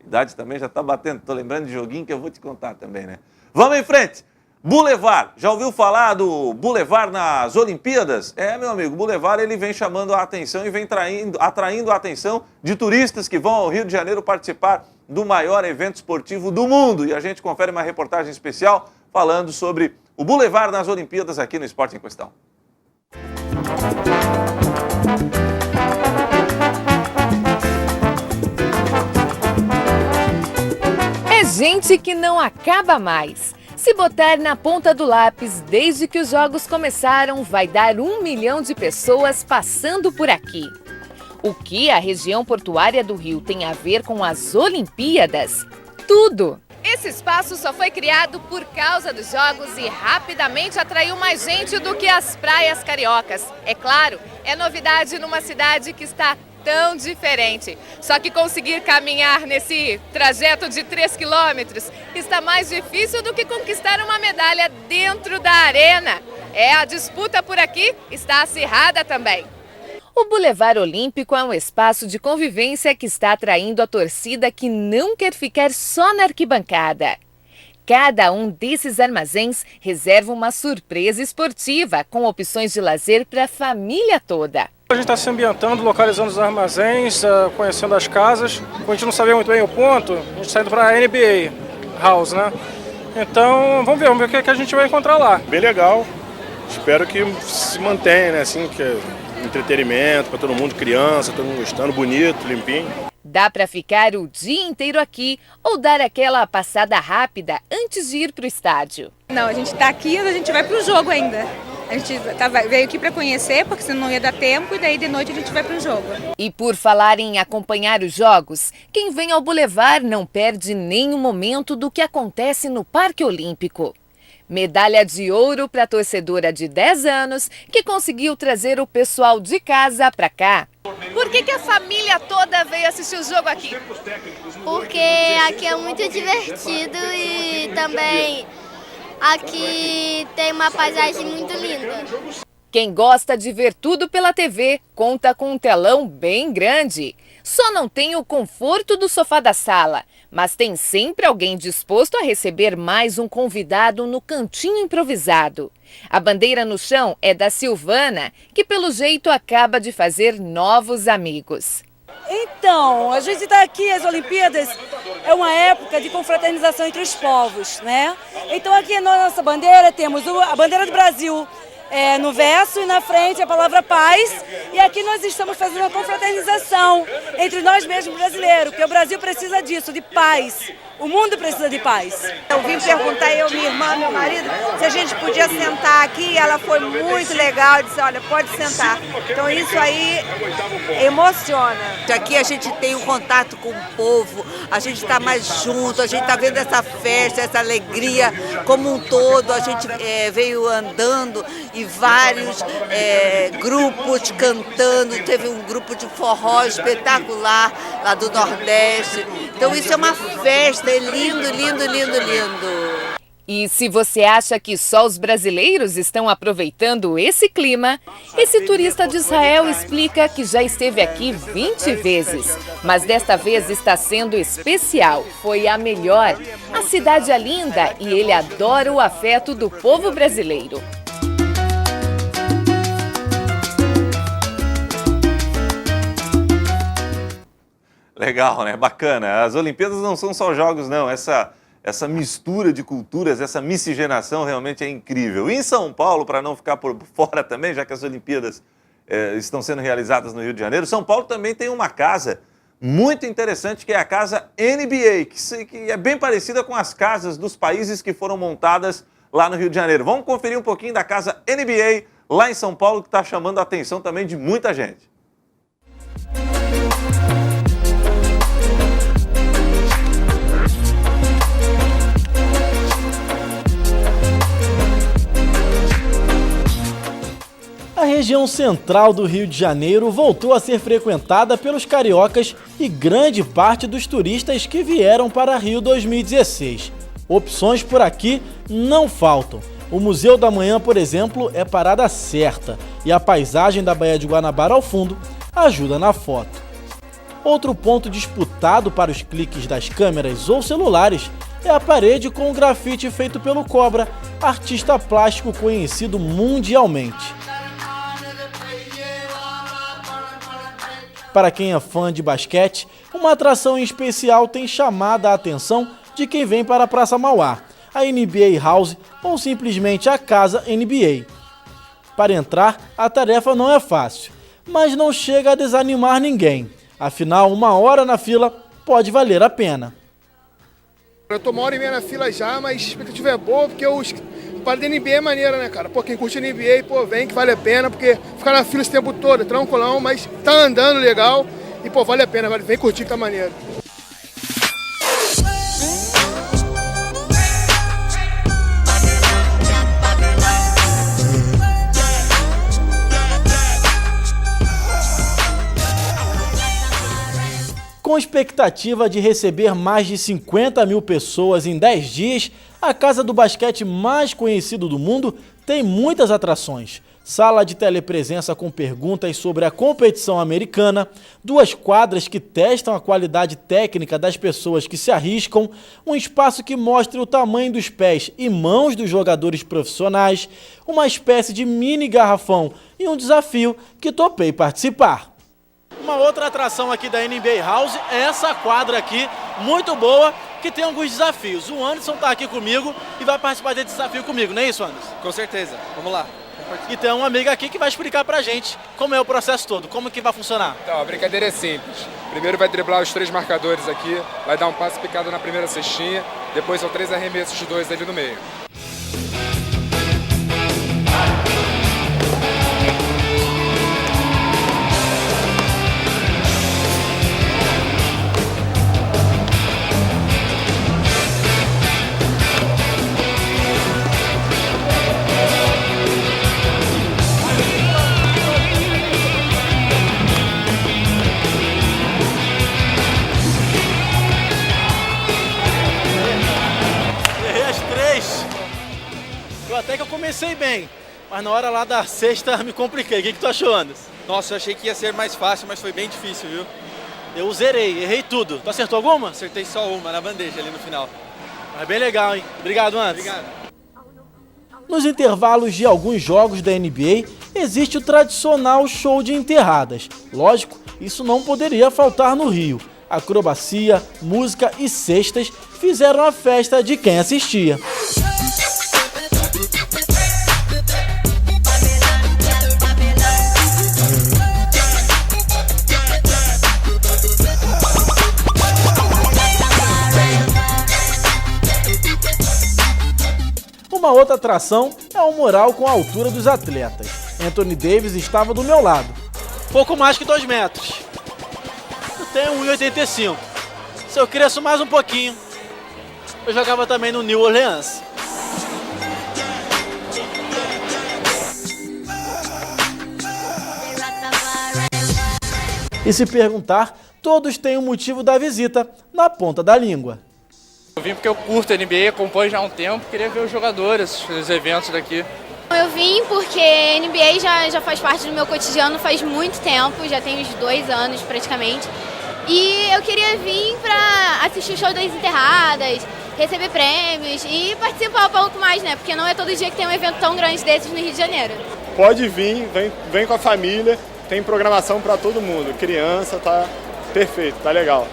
idade também já está batendo, estou lembrando de joguinho que eu vou te contar também, né? Vamos em frente! Boulevard, já ouviu falar do Boulevard nas Olimpíadas? É, meu amigo, o Boulevard ele vem chamando a atenção e vem atraindo a atenção de turistas que vão ao Rio de Janeiro participar do maior evento esportivo do mundo. E a gente confere uma reportagem especial falando sobre o Boulevard nas Olimpíadas aqui no Esporte em Questão. É gente que não acaba mais. Se botar na ponta do lápis, desde que os jogos começaram, vai dar 1 milhão de pessoas passando por aqui. O que a região portuária do Rio tem a ver com as Olimpíadas? Tudo! Esse espaço só foi criado por causa dos jogos e rapidamente atraiu mais gente do que as praias cariocas. É claro, é novidade numa cidade que está tão diferente. Só que conseguir caminhar nesse trajeto de 3 quilômetros está mais difícil do que conquistar uma medalha dentro da arena. A disputa por aqui está acirrada também. O Boulevard Olímpico é um espaço de convivência que está atraindo a torcida que não quer ficar só na arquibancada. Cada um desses armazéns reserva uma surpresa esportiva, com opções de lazer para a família toda. A gente está se ambientando, localizando os armazéns, conhecendo as casas. A gente não sabia muito bem o ponto, a gente está indo para a NBA House, né? Então, vamos ver o que a gente vai encontrar lá. Bem legal, espero que se mantenha, né? Assim, que é entretenimento para todo mundo, criança, todo mundo gostando, bonito, limpinho. Dá para ficar o dia inteiro aqui ou dar aquela passada rápida antes de ir para o estádio. Não, a gente está aqui e a gente vai para o jogo ainda. A A gente veio aqui para conhecer, porque senão não ia dar tempo, e daí de noite a gente vai para o jogo. E por falar em acompanhar os jogos, quem vem ao Boulevard não perde nenhum momento do que acontece no Parque Olímpico. Medalha de ouro para a torcedora de 10 anos que conseguiu trazer o pessoal de casa para cá. Por que a família toda veio assistir o jogo aqui? Porque aqui é muito divertido e também aqui tem uma paisagem muito linda. Quem gosta de ver tudo pela TV conta com um telão bem grande. Só não tem o conforto do sofá da sala, mas tem sempre alguém disposto a receber mais um convidado no cantinho improvisado. A bandeira no chão é da Silvana, que pelo jeito acaba de fazer novos amigos. Então, a gente está aqui, as Olimpíadas é uma época de confraternização entre os povos, né? Então aqui na nossa bandeira temos a bandeira do Brasil no verso e na frente a palavra paz. E aqui nós estamos fazendo uma confraternização entre nós mesmos brasileiros, porque o Brasil precisa disso, de paz. O mundo precisa de paz. Eu vim perguntar, minha irmã, meu marido, se a gente podia sentar aqui. Ela foi muito legal, disse, olha, pode sentar. Então isso aí emociona. Aqui a gente tem um contato com o povo, a gente está mais junto, a gente está vendo essa festa, essa alegria como um todo. A gente veio andando e vários grupos cantando, teve um grupo de forró espetacular lá do Nordeste. Então isso é uma festa, é lindo, lindo, lindo, lindo. E se você acha que só os brasileiros estão aproveitando esse clima, esse turista de Israel explica que já esteve aqui 20 vezes, mas desta vez está sendo especial, foi a melhor. A cidade é linda e ele adora o afeto do povo brasileiro. Legal, né? Bacana. As Olimpíadas não são só jogos, não. Essa mistura de culturas, essa miscigenação realmente é incrível. E em São Paulo, para não ficar por fora também, já que as Olimpíadas estão sendo realizadas no Rio de Janeiro, São Paulo também tem uma casa muito interessante, que é a casa NBA, que é bem parecida com as casas dos países que foram montadas lá no Rio de Janeiro. Vamos conferir um pouquinho da casa NBA lá em São Paulo, que está chamando a atenção também de muita gente. A região central do Rio de Janeiro voltou a ser frequentada pelos cariocas e grande parte dos turistas que vieram para Rio 2016. Opções por aqui não faltam. O Museu da Manhã, por exemplo, é parada certa e a paisagem da Baía de Guanabara ao fundo ajuda na foto. Outro ponto disputado para os cliques das câmeras ou celulares é a parede com o grafite feito pelo Cobra, artista plástico conhecido mundialmente. Para quem é fã de basquete, uma atração em especial tem chamado a atenção de quem vem para a Praça Mauá, a NBA House ou simplesmente a Casa NBA. Para entrar, a tarefa não é fácil, mas não chega a desanimar ninguém. Afinal, 1 hora na fila pode valer a pena. Eu tô 1h30 na fila já, mas a expectativa é boa, porque a parada da NBA é maneira, né, cara? Pô, quem curte a NBA, pô, vem que vale a pena, porque ficar na fila esse tempo todo é tranquilão, mas tá andando legal e, pô, vale a pena, vem curtir que tá maneiro. Com expectativa de receber mais de 50 mil pessoas em 10 dias, a casa do basquete mais conhecido do mundo tem muitas atrações. Sala de telepresença com perguntas sobre a competição americana, 2 quadras que testam a qualidade técnica das pessoas que se arriscam, um espaço que mostra o tamanho dos pés e mãos dos jogadores profissionais, uma espécie de mini garrafão e um desafio que topei participar. Uma outra atração aqui da NBA House é essa quadra aqui, muito boa, que tem alguns desafios. O Anderson está aqui comigo e vai participar desse desafio comigo, não é isso, Anderson? Com certeza, vamos lá. E tem uma amiga aqui que vai explicar pra gente como é o processo todo, como que vai funcionar. Então, a brincadeira é simples. Primeiro vai driblar os 3 marcadores aqui, vai dar um passe picado na primeira cestinha, depois são 3 arremessos de 2 ali no meio. comecei bem, mas na hora lá da sexta me compliquei. O que tu achou, Anderson? Nossa, eu achei que ia ser mais fácil, mas foi bem difícil, viu? Eu zerei, errei tudo. Tu acertou alguma? Acertei só uma, na bandeja ali no final. Mas bem legal, hein? Obrigado, Anderson. Obrigado. Nos intervalos de alguns jogos da NBA, existe o tradicional show de enterradas. Lógico, isso não poderia faltar no Rio. Acrobacia, música e cestas fizeram a festa de quem assistia. Uma outra atração é o mural com a altura dos atletas. Anthony Davis estava do meu lado. Pouco mais que 2 metros. Eu tenho 1,85. Se eu cresço mais um pouquinho, eu jogava também no New Orleans. E se perguntar, todos têm um motivo da visita na ponta da língua. Eu vim porque eu curto a NBA, acompanho já há um tempo, queria ver os jogadores, os eventos daqui. Eu vim porque a NBA já faz parte do meu cotidiano faz muito tempo, já tem uns 2 anos praticamente. E eu queria vir para assistir o show das enterradas, receber prêmios e participar um pouco mais, né? Porque não é todo dia que tem um evento tão grande desses no Rio de Janeiro. Pode vir, vem com a família, tem programação para todo mundo. Criança, tá perfeito, tá legal.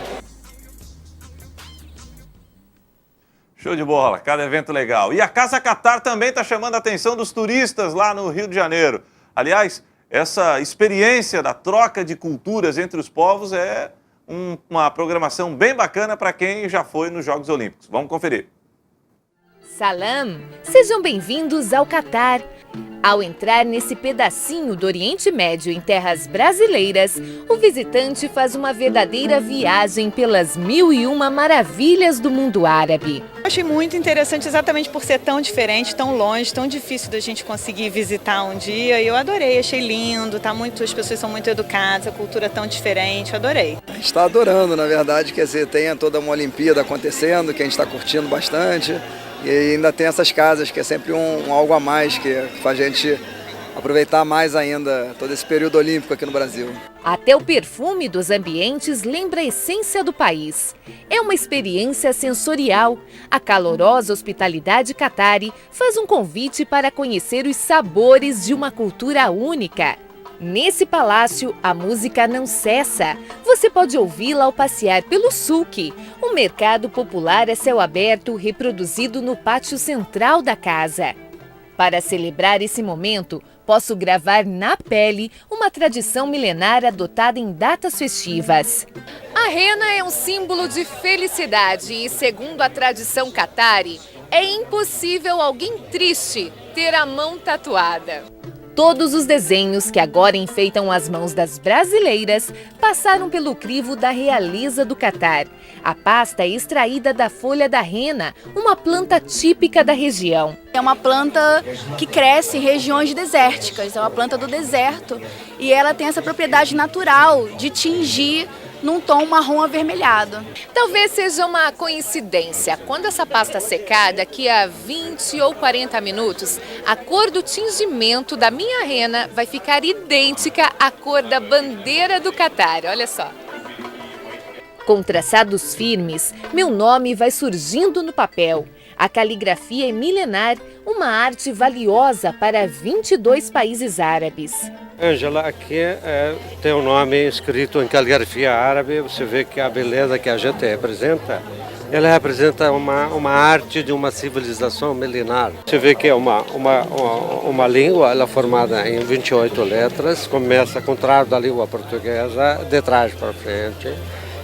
Show de bola, cada evento legal. E a Casa Qatar também está chamando a atenção dos turistas lá no Rio de Janeiro. Aliás, essa experiência da troca de culturas entre os povos é uma programação bem bacana para quem já foi nos Jogos Olímpicos. Vamos conferir. Salam! Sejam bem-vindos ao Catar. Ao entrar nesse pedacinho do Oriente Médio em terras brasileiras, o visitante faz uma verdadeira viagem pelas 1001 maravilhas do mundo árabe. Achei muito interessante exatamente por ser tão diferente, tão longe, tão difícil da gente conseguir visitar um dia. E eu adorei, achei lindo, as pessoas são muito educadas, a cultura é tão diferente, eu adorei. A gente está adorando, na verdade, quer dizer, tem toda uma Olimpíada acontecendo, que a gente está curtindo bastante. E ainda tem essas casas, que é sempre algo a mais, que faz a gente aproveitar mais ainda todo esse período olímpico aqui no Brasil. Até o perfume dos ambientes lembra a essência do país. É uma experiência sensorial. A calorosa hospitalidade qatari faz um convite para conhecer os sabores de uma cultura única. Nesse palácio, a música não cessa. Você pode ouvi-la ao passear pelo souk, um mercado popular a céu aberto reproduzido no pátio central da casa. Para celebrar esse momento, posso gravar na pele uma tradição milenar adotada em datas festivas. A rena é um símbolo de felicidade e, segundo a tradição qatari, é impossível alguém triste ter a mão tatuada. Todos os desenhos que agora enfeitam as mãos das brasileiras passaram pelo crivo da realeza do Catar. A pasta é extraída da folha da rena, uma planta típica da região. É uma planta que cresce em regiões desérticas, é uma planta do deserto e ela tem essa propriedade natural de tingir num tom marrom avermelhado. Talvez seja uma coincidência. Quando essa pasta secar, daqui a 20 ou 40 minutos, a cor do tingimento da minha rena vai ficar idêntica à cor da bandeira do Catar. Olha só. Com traçados firmes, meu nome vai surgindo no papel. A caligrafia é milenar, uma arte valiosa para 22 países árabes. Ângela, aqui tem o nome escrito em caligrafia árabe. Você vê que a beleza que a gente representa, ela representa uma arte de uma civilização milenar. Você vê que é uma língua, ela é formada em 28 letras, começa contrário da língua portuguesa, de trás para frente.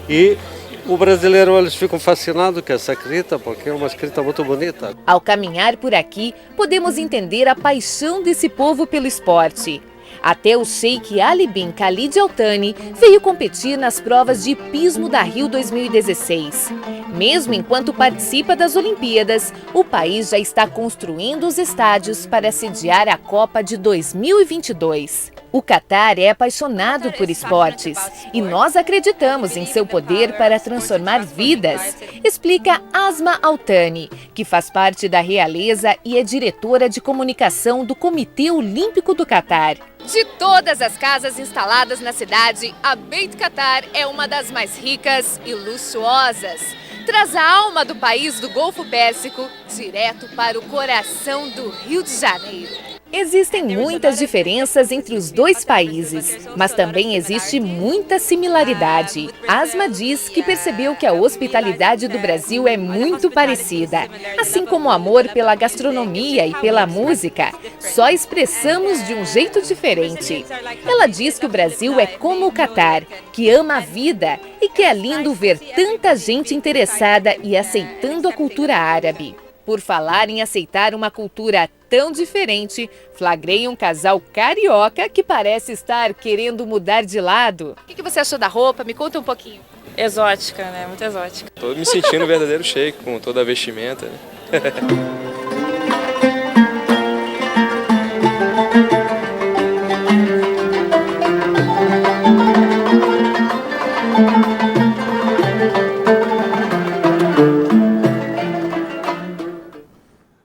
E o brasileiro, eles ficam fascinados com essa escrita, porque é uma escrita muito bonita. Ao caminhar por aqui, podemos entender a paixão desse povo pelo esporte. Até o Sheikh Ali bin Khalid Al Thani veio competir nas provas de hipismo da Rio 2016. Mesmo enquanto participa das Olimpíadas, o país já está construindo os estádios para sediar a Copa de 2022. O Catar é apaixonado por esportes e nós acreditamos em seu poder para transformar vidas, explica Asma Altani, que faz parte da realeza e é diretora de comunicação do Comitê Olímpico do Catar. De todas as casas instaladas na cidade, a Beit Qatar é uma das mais ricas e luxuosas. Traz a alma do país do Golfo Pérsico direto para o coração do Rio de Janeiro. Existem muitas diferenças entre os dois países, mas também existe muita similaridade. Asma diz que percebeu que a hospitalidade do Brasil é muito parecida. Assim como o amor pela gastronomia e pela música, só expressamos de um jeito diferente. Ela diz que o Brasil é como o Catar, que ama a vida e que é lindo ver tanta gente interessada e aceitando a cultura árabe. Por falar em aceitar uma cultura tão diferente, flagrei um casal carioca que parece estar querendo mudar de lado. O que você achou da roupa? Me conta um pouquinho. Exótica, né? Muito exótica. Tô me sentindo um verdadeiro sheik com toda a vestimenta, né?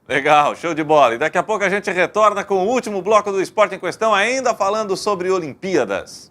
Legal, show de bola. E daqui a pouco a gente retorna com o último bloco do Esporte em Questão, ainda falando sobre Olimpíadas.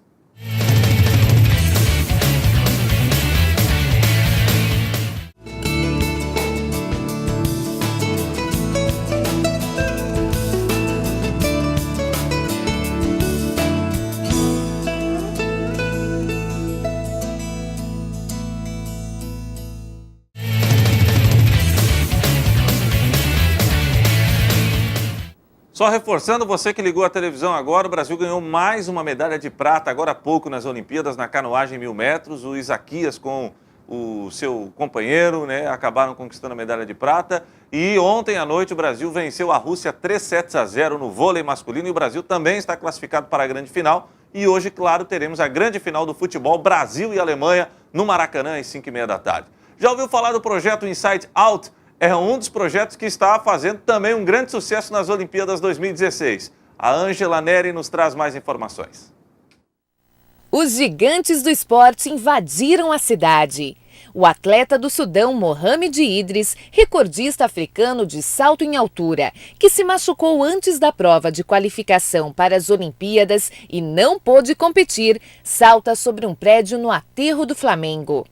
Só reforçando, você que ligou a televisão agora, o Brasil ganhou mais uma medalha de prata agora há pouco nas Olimpíadas, na canoagem 1000 metros. O Isaquias com o seu companheiro, né, acabaram conquistando a medalha de prata. E ontem à noite o Brasil venceu a Rússia 3-0 no vôlei masculino e o Brasil também está classificado para a grande final. E hoje, claro, teremos a grande final do futebol Brasil e Alemanha no Maracanã às 5h30 da tarde. Já ouviu falar do projeto Inside Out? É um dos projetos que está fazendo também um grande sucesso nas Olimpíadas 2016. A Ângela Neri nos traz mais informações. Os gigantes do esporte invadiram a cidade. O atleta do Sudão, Mohamed Idris, recordista africano de salto em altura, que se machucou antes da prova de qualificação para as Olimpíadas e não pôde competir, salta sobre um prédio no aterro do Flamengo.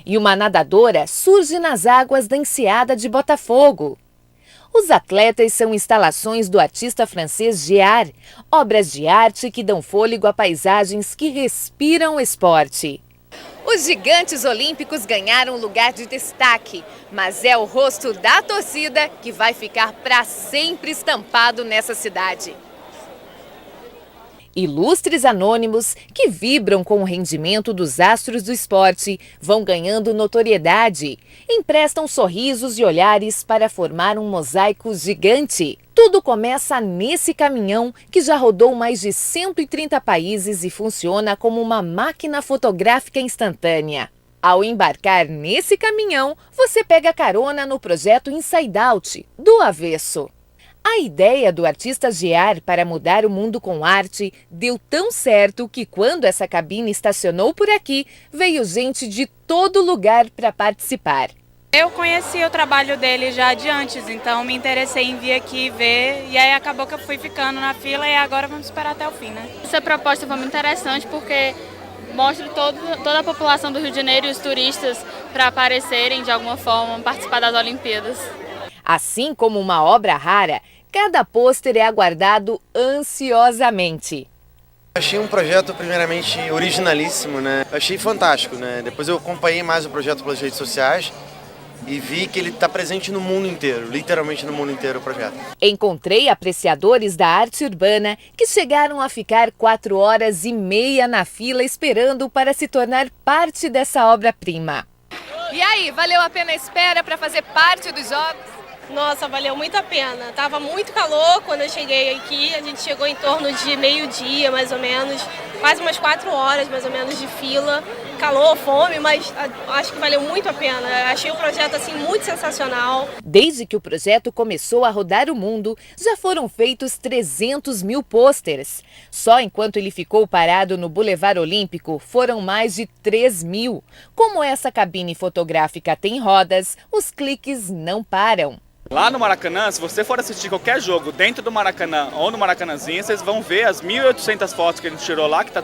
E uma nadadora surge nas águas da enseada de Botafogo. Os atletas são instalações do artista francês Giard, obras de arte que dão fôlego a paisagens que respiram o esporte. Os gigantes olímpicos ganharam lugar de destaque, mas é o rosto da torcida que vai ficar para sempre estampado nessa cidade. Ilustres anônimos que vibram com o rendimento dos astros do esporte vão ganhando notoriedade, emprestam sorrisos e olhares para formar um mosaico gigante. Tudo começa nesse caminhão que já rodou mais de 130 países e funciona como uma máquina fotográfica instantânea. Ao embarcar nesse caminhão, você pega carona no projeto Inside Out, do avesso. A ideia do artista Giard para mudar o mundo com arte deu tão certo que quando essa cabine estacionou por aqui, veio gente de todo lugar para participar. Eu conheci o trabalho dele já de antes, então me interessei em vir aqui ver e aí acabou que eu fui ficando na fila e agora vamos esperar até o fim, né? Essa proposta foi muito interessante porque mostra toda a população do Rio de Janeiro e os turistas para aparecerem de alguma forma, participar das Olimpíadas. Assim como uma obra rara, cada pôster é aguardado ansiosamente. Achei um projeto primeiramente originalíssimo, né? Achei fantástico, né? Depois eu acompanhei mais o projeto pelas redes sociais e vi que ele está presente no mundo inteiro, literalmente no mundo inteiro o projeto. Encontrei apreciadores da arte urbana que chegaram a ficar 4h30 na fila esperando para se tornar parte dessa obra-prima. E aí, valeu a pena a espera para fazer parte dos Jogos? Nossa, valeu muito a pena. Tava muito calor quando eu cheguei aqui. A gente chegou em torno de meio-dia, mais ou menos. Quase umas 4 horas, mais ou menos, de fila. Calor, fome, mas acho que valeu muito a pena. Achei o projeto, assim, muito sensacional. Desde que o projeto começou a rodar o mundo, já foram feitos 300 mil pôsteres. Só enquanto ele ficou parado no Boulevard Olímpico, foram mais de 3 mil. Como essa cabine fotográfica tem rodas, os cliques não param. Lá no Maracanã, se você for assistir qualquer jogo dentro do Maracanã ou no Maracanãzinho, vocês vão ver as 1.800 fotos que a gente tirou lá, que está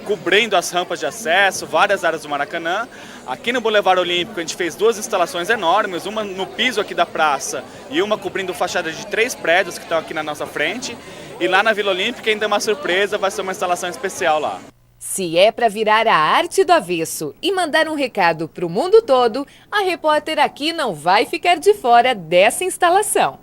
cobrindo as rampas de acesso, várias áreas do Maracanã. Aqui no Boulevard Olímpico a gente fez 2 instalações enormes, uma no piso aqui da praça e uma cobrindo fachada de 3 prédios que estão aqui na nossa frente. E lá na Vila Olímpica ainda é uma surpresa, vai ser uma instalação especial lá. Se é para virar a arte do avesso e mandar um recado para o mundo todo, a repórter aqui não vai ficar de fora dessa instalação.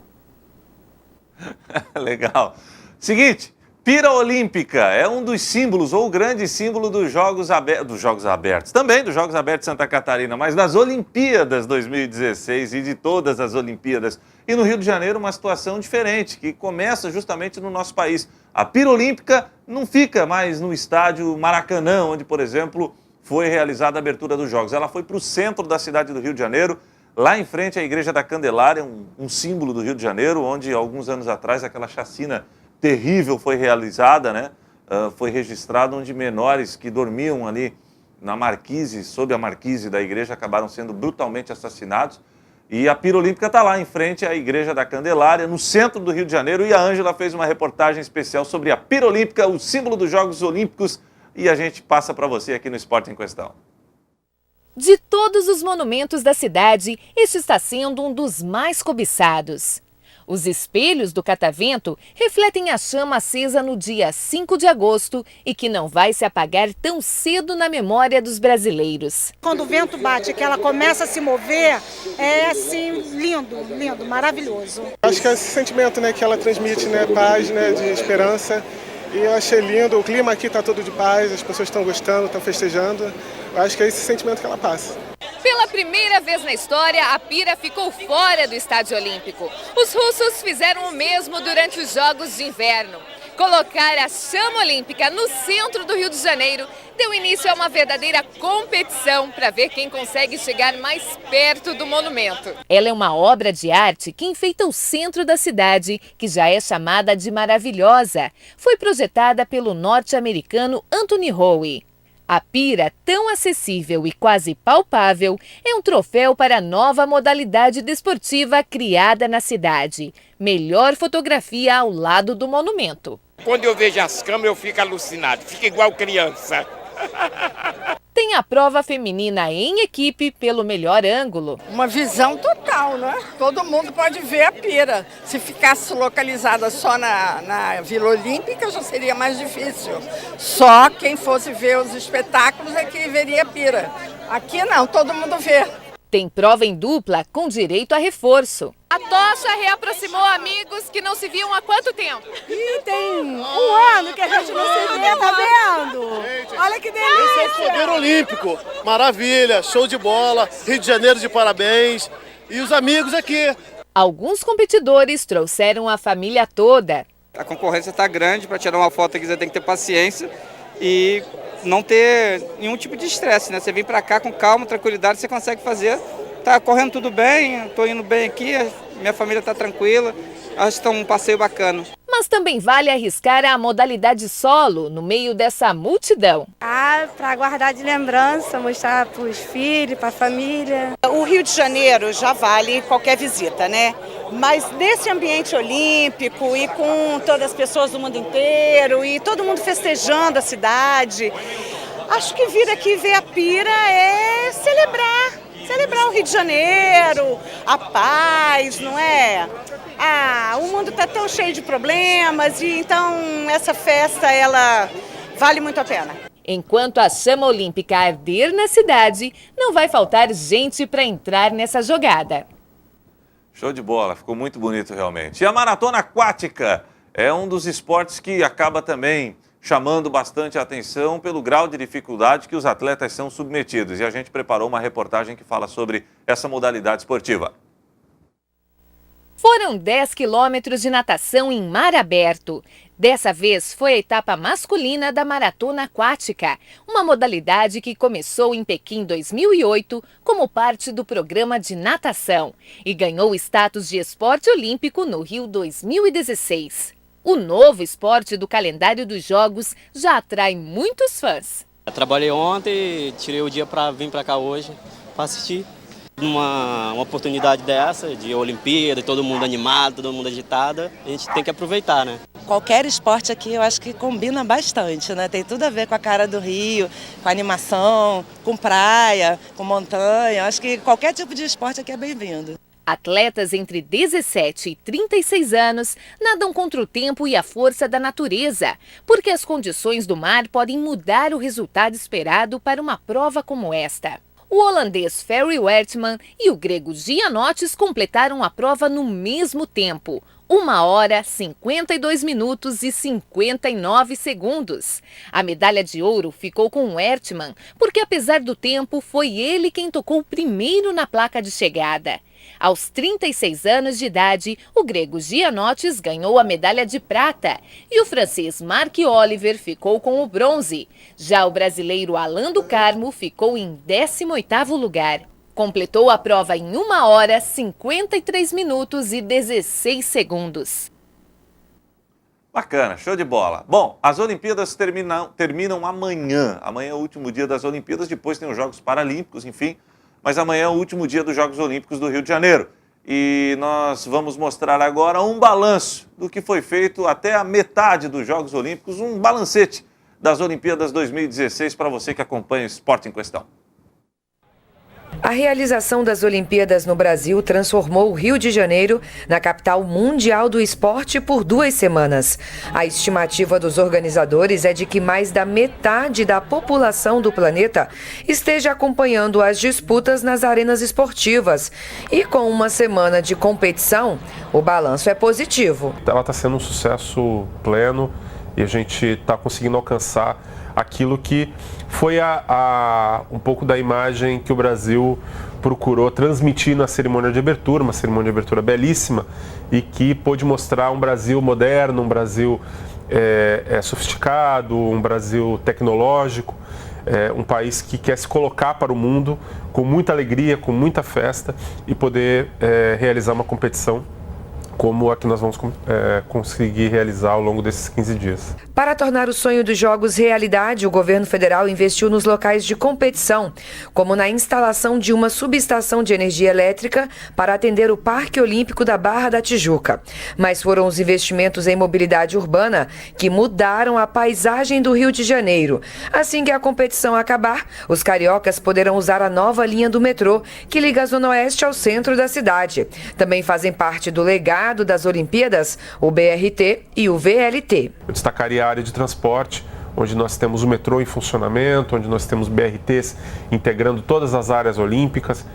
Legal. Seguinte, Pira Olímpica é um dos símbolos, ou o grande símbolo dos Jogos Abertos, também dos Jogos Abertos de Santa Catarina, mas das Olimpíadas 2016 e de todas as Olimpíadas. E no Rio de Janeiro uma situação diferente, que começa justamente no nosso país. A Pira Olímpica não fica mais no estádio Maracanã, onde, por exemplo, foi realizada a abertura dos Jogos. Ela foi para o centro da cidade do Rio de Janeiro, lá em frente à Igreja da Candelária, um símbolo do Rio de Janeiro, onde alguns anos atrás aquela chacina terrível foi realizada, né? Foi registrado, onde menores que dormiam ali na marquise, sob a marquise da igreja, acabaram sendo brutalmente assassinados. E a Pira Olímpica está lá em frente à Igreja da Candelária, no centro do Rio de Janeiro, e a Ângela fez uma reportagem especial sobre a Pira Olímpica, o símbolo dos Jogos Olímpicos, e a gente passa para você aqui no Esporte em Questão. De todos os monumentos da cidade, este está sendo um dos mais cobiçados. Os espelhos do catavento refletem a chama acesa no dia 5 de agosto e que não vai se apagar tão cedo na memória dos brasileiros. Quando o vento bate, que ela começa a se mover, é assim, lindo, lindo, maravilhoso. Acho que é esse sentimento, né, que ela transmite, né, paz, né, de esperança. E eu achei lindo, o clima aqui está todo de paz, as pessoas estão gostando, estão festejando. Eu acho que é esse sentimento que ela passa. Pela primeira vez na história, a Pira ficou fora do Estádio Olímpico. Os russos fizeram o mesmo durante os Jogos de Inverno. Colocar a chama olímpica no centro do Rio de Janeiro deu início a uma verdadeira competição para ver quem consegue chegar mais perto do monumento. Ela é uma obra de arte que enfeita o centro da cidade, que já é chamada de maravilhosa. Foi projetada pelo norte-americano Anthony Howe. A Pira, tão acessível e quase palpável, é um troféu para a nova modalidade desportiva criada na cidade. Melhor fotografia ao lado do monumento. Quando eu vejo as câmeras, eu fico alucinado, fico igual criança. Tem a prova feminina em equipe pelo melhor ângulo. Uma visão total, né? Todo mundo pode ver a Pira. Se ficasse localizada só na Vila Olímpica, já seria mais difícil. Só quem fosse ver os espetáculos é que veria a Pira. Aqui não, todo mundo vê. Tem prova em dupla com direito a reforço. A tocha reaproximou amigos que não se viam há quanto tempo? E tem um ano que a gente não se vê, tá vendo? Olha que delícia! Esse é o poder olímpico. Maravilha, show de bola, Rio de Janeiro de parabéns. E os amigos aqui. Alguns competidores trouxeram a família toda. A concorrência está grande, para tirar uma foto aqui você tem que ter paciência e não ter nenhum tipo de estresse, né? Você vem para cá com calma, tranquilidade, você consegue fazer. Tá correndo tudo bem, estou indo bem aqui, minha família está tranquila, acho que está um passeio bacana. Mas também vale arriscar a modalidade solo no meio dessa multidão. Para guardar de lembrança, mostrar para os filhos, para a família. O Rio de Janeiro já vale qualquer visita, né? Mas nesse ambiente olímpico e com todas as pessoas do mundo inteiro e todo mundo festejando a cidade, acho que vir aqui ver a Pira é celebrar o Rio de Janeiro, a paz, não é? O mundo está tão cheio de problemas e então essa festa, ela vale muito a pena. Enquanto a chama olímpica arder na cidade, não vai faltar gente para entrar nessa jogada. Show de bola, ficou muito bonito realmente. E a maratona aquática é um dos esportes que acaba também chamando bastante a atenção pelo grau de dificuldade que os atletas são submetidos. E a gente preparou uma reportagem que fala sobre essa modalidade esportiva. Foram 10 quilômetros de natação em mar aberto. Dessa vez foi a etapa masculina da maratona aquática, uma modalidade que começou em Pequim 2008 como parte do programa de natação e ganhou o status de esporte olímpico no Rio 2016. O novo esporte do calendário dos Jogos já atrai muitos fãs. Eu trabalhei ontem, tirei o dia para vir para cá hoje para assistir. Uma oportunidade dessa, de Olimpíada, todo mundo animado, todo mundo agitado, a gente tem que aproveitar, né? Qualquer esporte aqui eu acho que combina bastante, né? Tem tudo a ver com a cara do Rio, com animação, com praia, com montanha. Eu acho que qualquer tipo de esporte aqui é bem-vindo. Atletas entre 17 e 36 anos nadam contra o tempo e a força da natureza, porque as condições do mar podem mudar o resultado esperado para uma prova como esta. O holandês Ferry Wertman e o grego Giannotis completaram a prova no mesmo tempo, 1 hora, 52 minutos e 59 segundos. A medalha de ouro ficou com Wertman, porque apesar do tempo, foi ele quem tocou primeiro na placa de chegada. Aos 36 anos de idade, o grego Giannotis ganhou a medalha de prata e o francês Marc Oliver ficou com o bronze. Já o brasileiro Alan do Carmo ficou em 18º lugar. Completou a prova em 1 hora, 53 minutos e 16 segundos. Bacana, show de bola. Bom, as Olimpíadas terminam amanhã. Amanhã é o último dia das Olimpíadas, depois tem os Jogos Paralímpicos, enfim. Mas amanhã é o último dia dos Jogos Olímpicos do Rio de Janeiro. E nós vamos mostrar agora um balanço do que foi feito até a metade dos Jogos Olímpicos, um balancete das Olimpíadas 2016 para você que acompanha o esporte em questão. A realização das Olimpíadas no Brasil transformou o Rio de Janeiro na capital mundial do esporte por 2 semanas. A estimativa dos organizadores é de que mais da metade da população do planeta esteja acompanhando as disputas nas arenas esportivas. E com uma semana de competição, o balanço é positivo. Ela está sendo um sucesso pleno e a gente está conseguindo alcançar aquilo que foi um pouco da imagem que o Brasil procurou transmitir na cerimônia de abertura, uma cerimônia de abertura belíssima e que pôde mostrar um Brasil moderno, um Brasil sofisticado, um Brasil tecnológico, um país que quer se colocar para o mundo com muita alegria, com muita festa e poder realizar uma competição como a que nós vamos conseguir realizar ao longo desses 15 dias. Para tornar o sonho dos Jogos realidade, o governo federal investiu nos locais de competição, como na instalação de uma subestação de energia elétrica para atender o Parque Olímpico da Barra da Tijuca. Mas foram os investimentos em mobilidade urbana que mudaram a paisagem do Rio de Janeiro. Assim que a competição acabar, os cariocas poderão usar a nova linha do metrô, que liga a Zona Oeste ao centro da cidade. Também fazem parte do legado das Olimpíadas, o BRT e o VLT. Eu destacaria a área de transporte, onde nós temos o metrô em funcionamento, onde nós temos BRTs integrando todas as áreas olímpicas,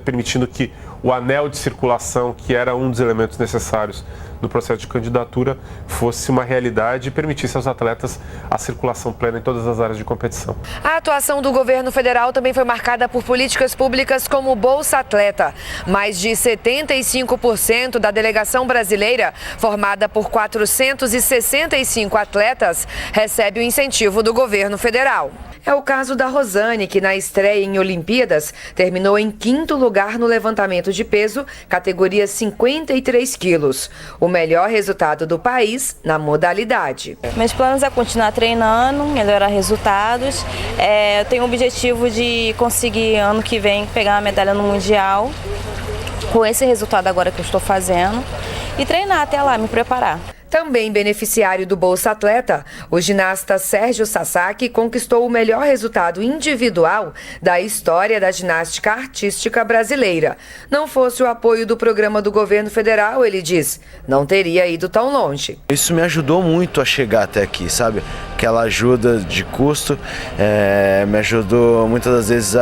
permitindo que o anel de circulação, que era um dos elementos necessários no processo de candidatura, fosse uma realidade e permitisse aos atletas a circulação plena em todas as áreas de competição. A atuação do governo federal também foi marcada por políticas públicas como o Bolsa Atleta. Mais de 75% da delegação brasileira, formada por 465 atletas, recebe o incentivo do governo federal. É o caso da Rosane, que na estreia em Olimpíadas terminou em 5º lugar no levantamento de peso, categoria 53 quilos. O melhor resultado do país na modalidade. Meus planos é continuar treinando, melhorar resultados. Eu tenho o objetivo de conseguir ano que vem pegar uma medalha no Mundial, com esse resultado agora que eu estou fazendo, e treinar até lá, me preparar. Também beneficiário do Bolsa Atleta, o ginasta Sérgio Sasaki conquistou o melhor resultado individual da história da ginástica artística brasileira. Não fosse o apoio do programa do governo federal, ele diz, não teria ido tão longe. Isso me ajudou muito a chegar até aqui, sabe? Aquela ajuda de custo me ajudou muitas das vezes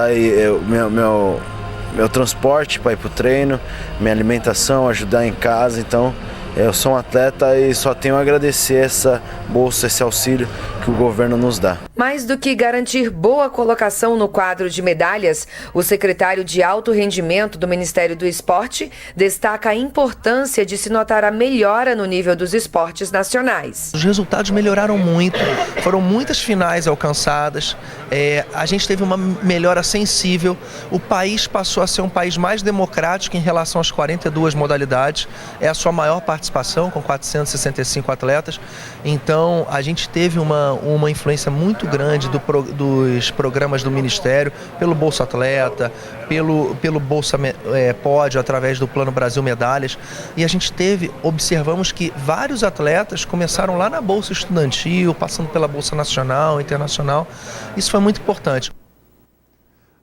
meu transporte para ir para o treino, minha alimentação, ajudar em casa, então... Eu sou um atleta e só tenho a agradecer essa bolsa, esse auxílio que que o governo nos dá. Mais do que garantir boa colocação no quadro de medalhas, o secretário de Alto Rendimento do Ministério do Esporte destaca a importância de se notar a melhora no nível dos esportes nacionais. Os resultados melhoraram muito, foram muitas finais alcançadas, a gente teve uma melhora sensível, o país passou a ser um país mais democrático em relação às 42 modalidades, é a sua maior participação, com 465 atletas, então a gente teve uma influência muito grande dos programas do Ministério, pelo Bolsa Atleta, pelo Bolsa Pódio, através do Plano Brasil Medalhas, e a gente observamos que vários atletas começaram lá na Bolsa Estudantil, passando pela Bolsa Nacional, Internacional, isso foi muito importante.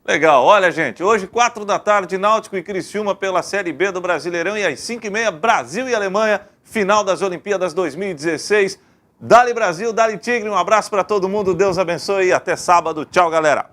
Legal, olha gente, hoje 4 da tarde, Náutico e Criciúma pela Série B do Brasileirão e às 5h30, Brasil e Alemanha, final das Olimpíadas 2016. Dali Brasil, Dali Tigre, um abraço para todo mundo, Deus abençoe e até sábado. Tchau, galera.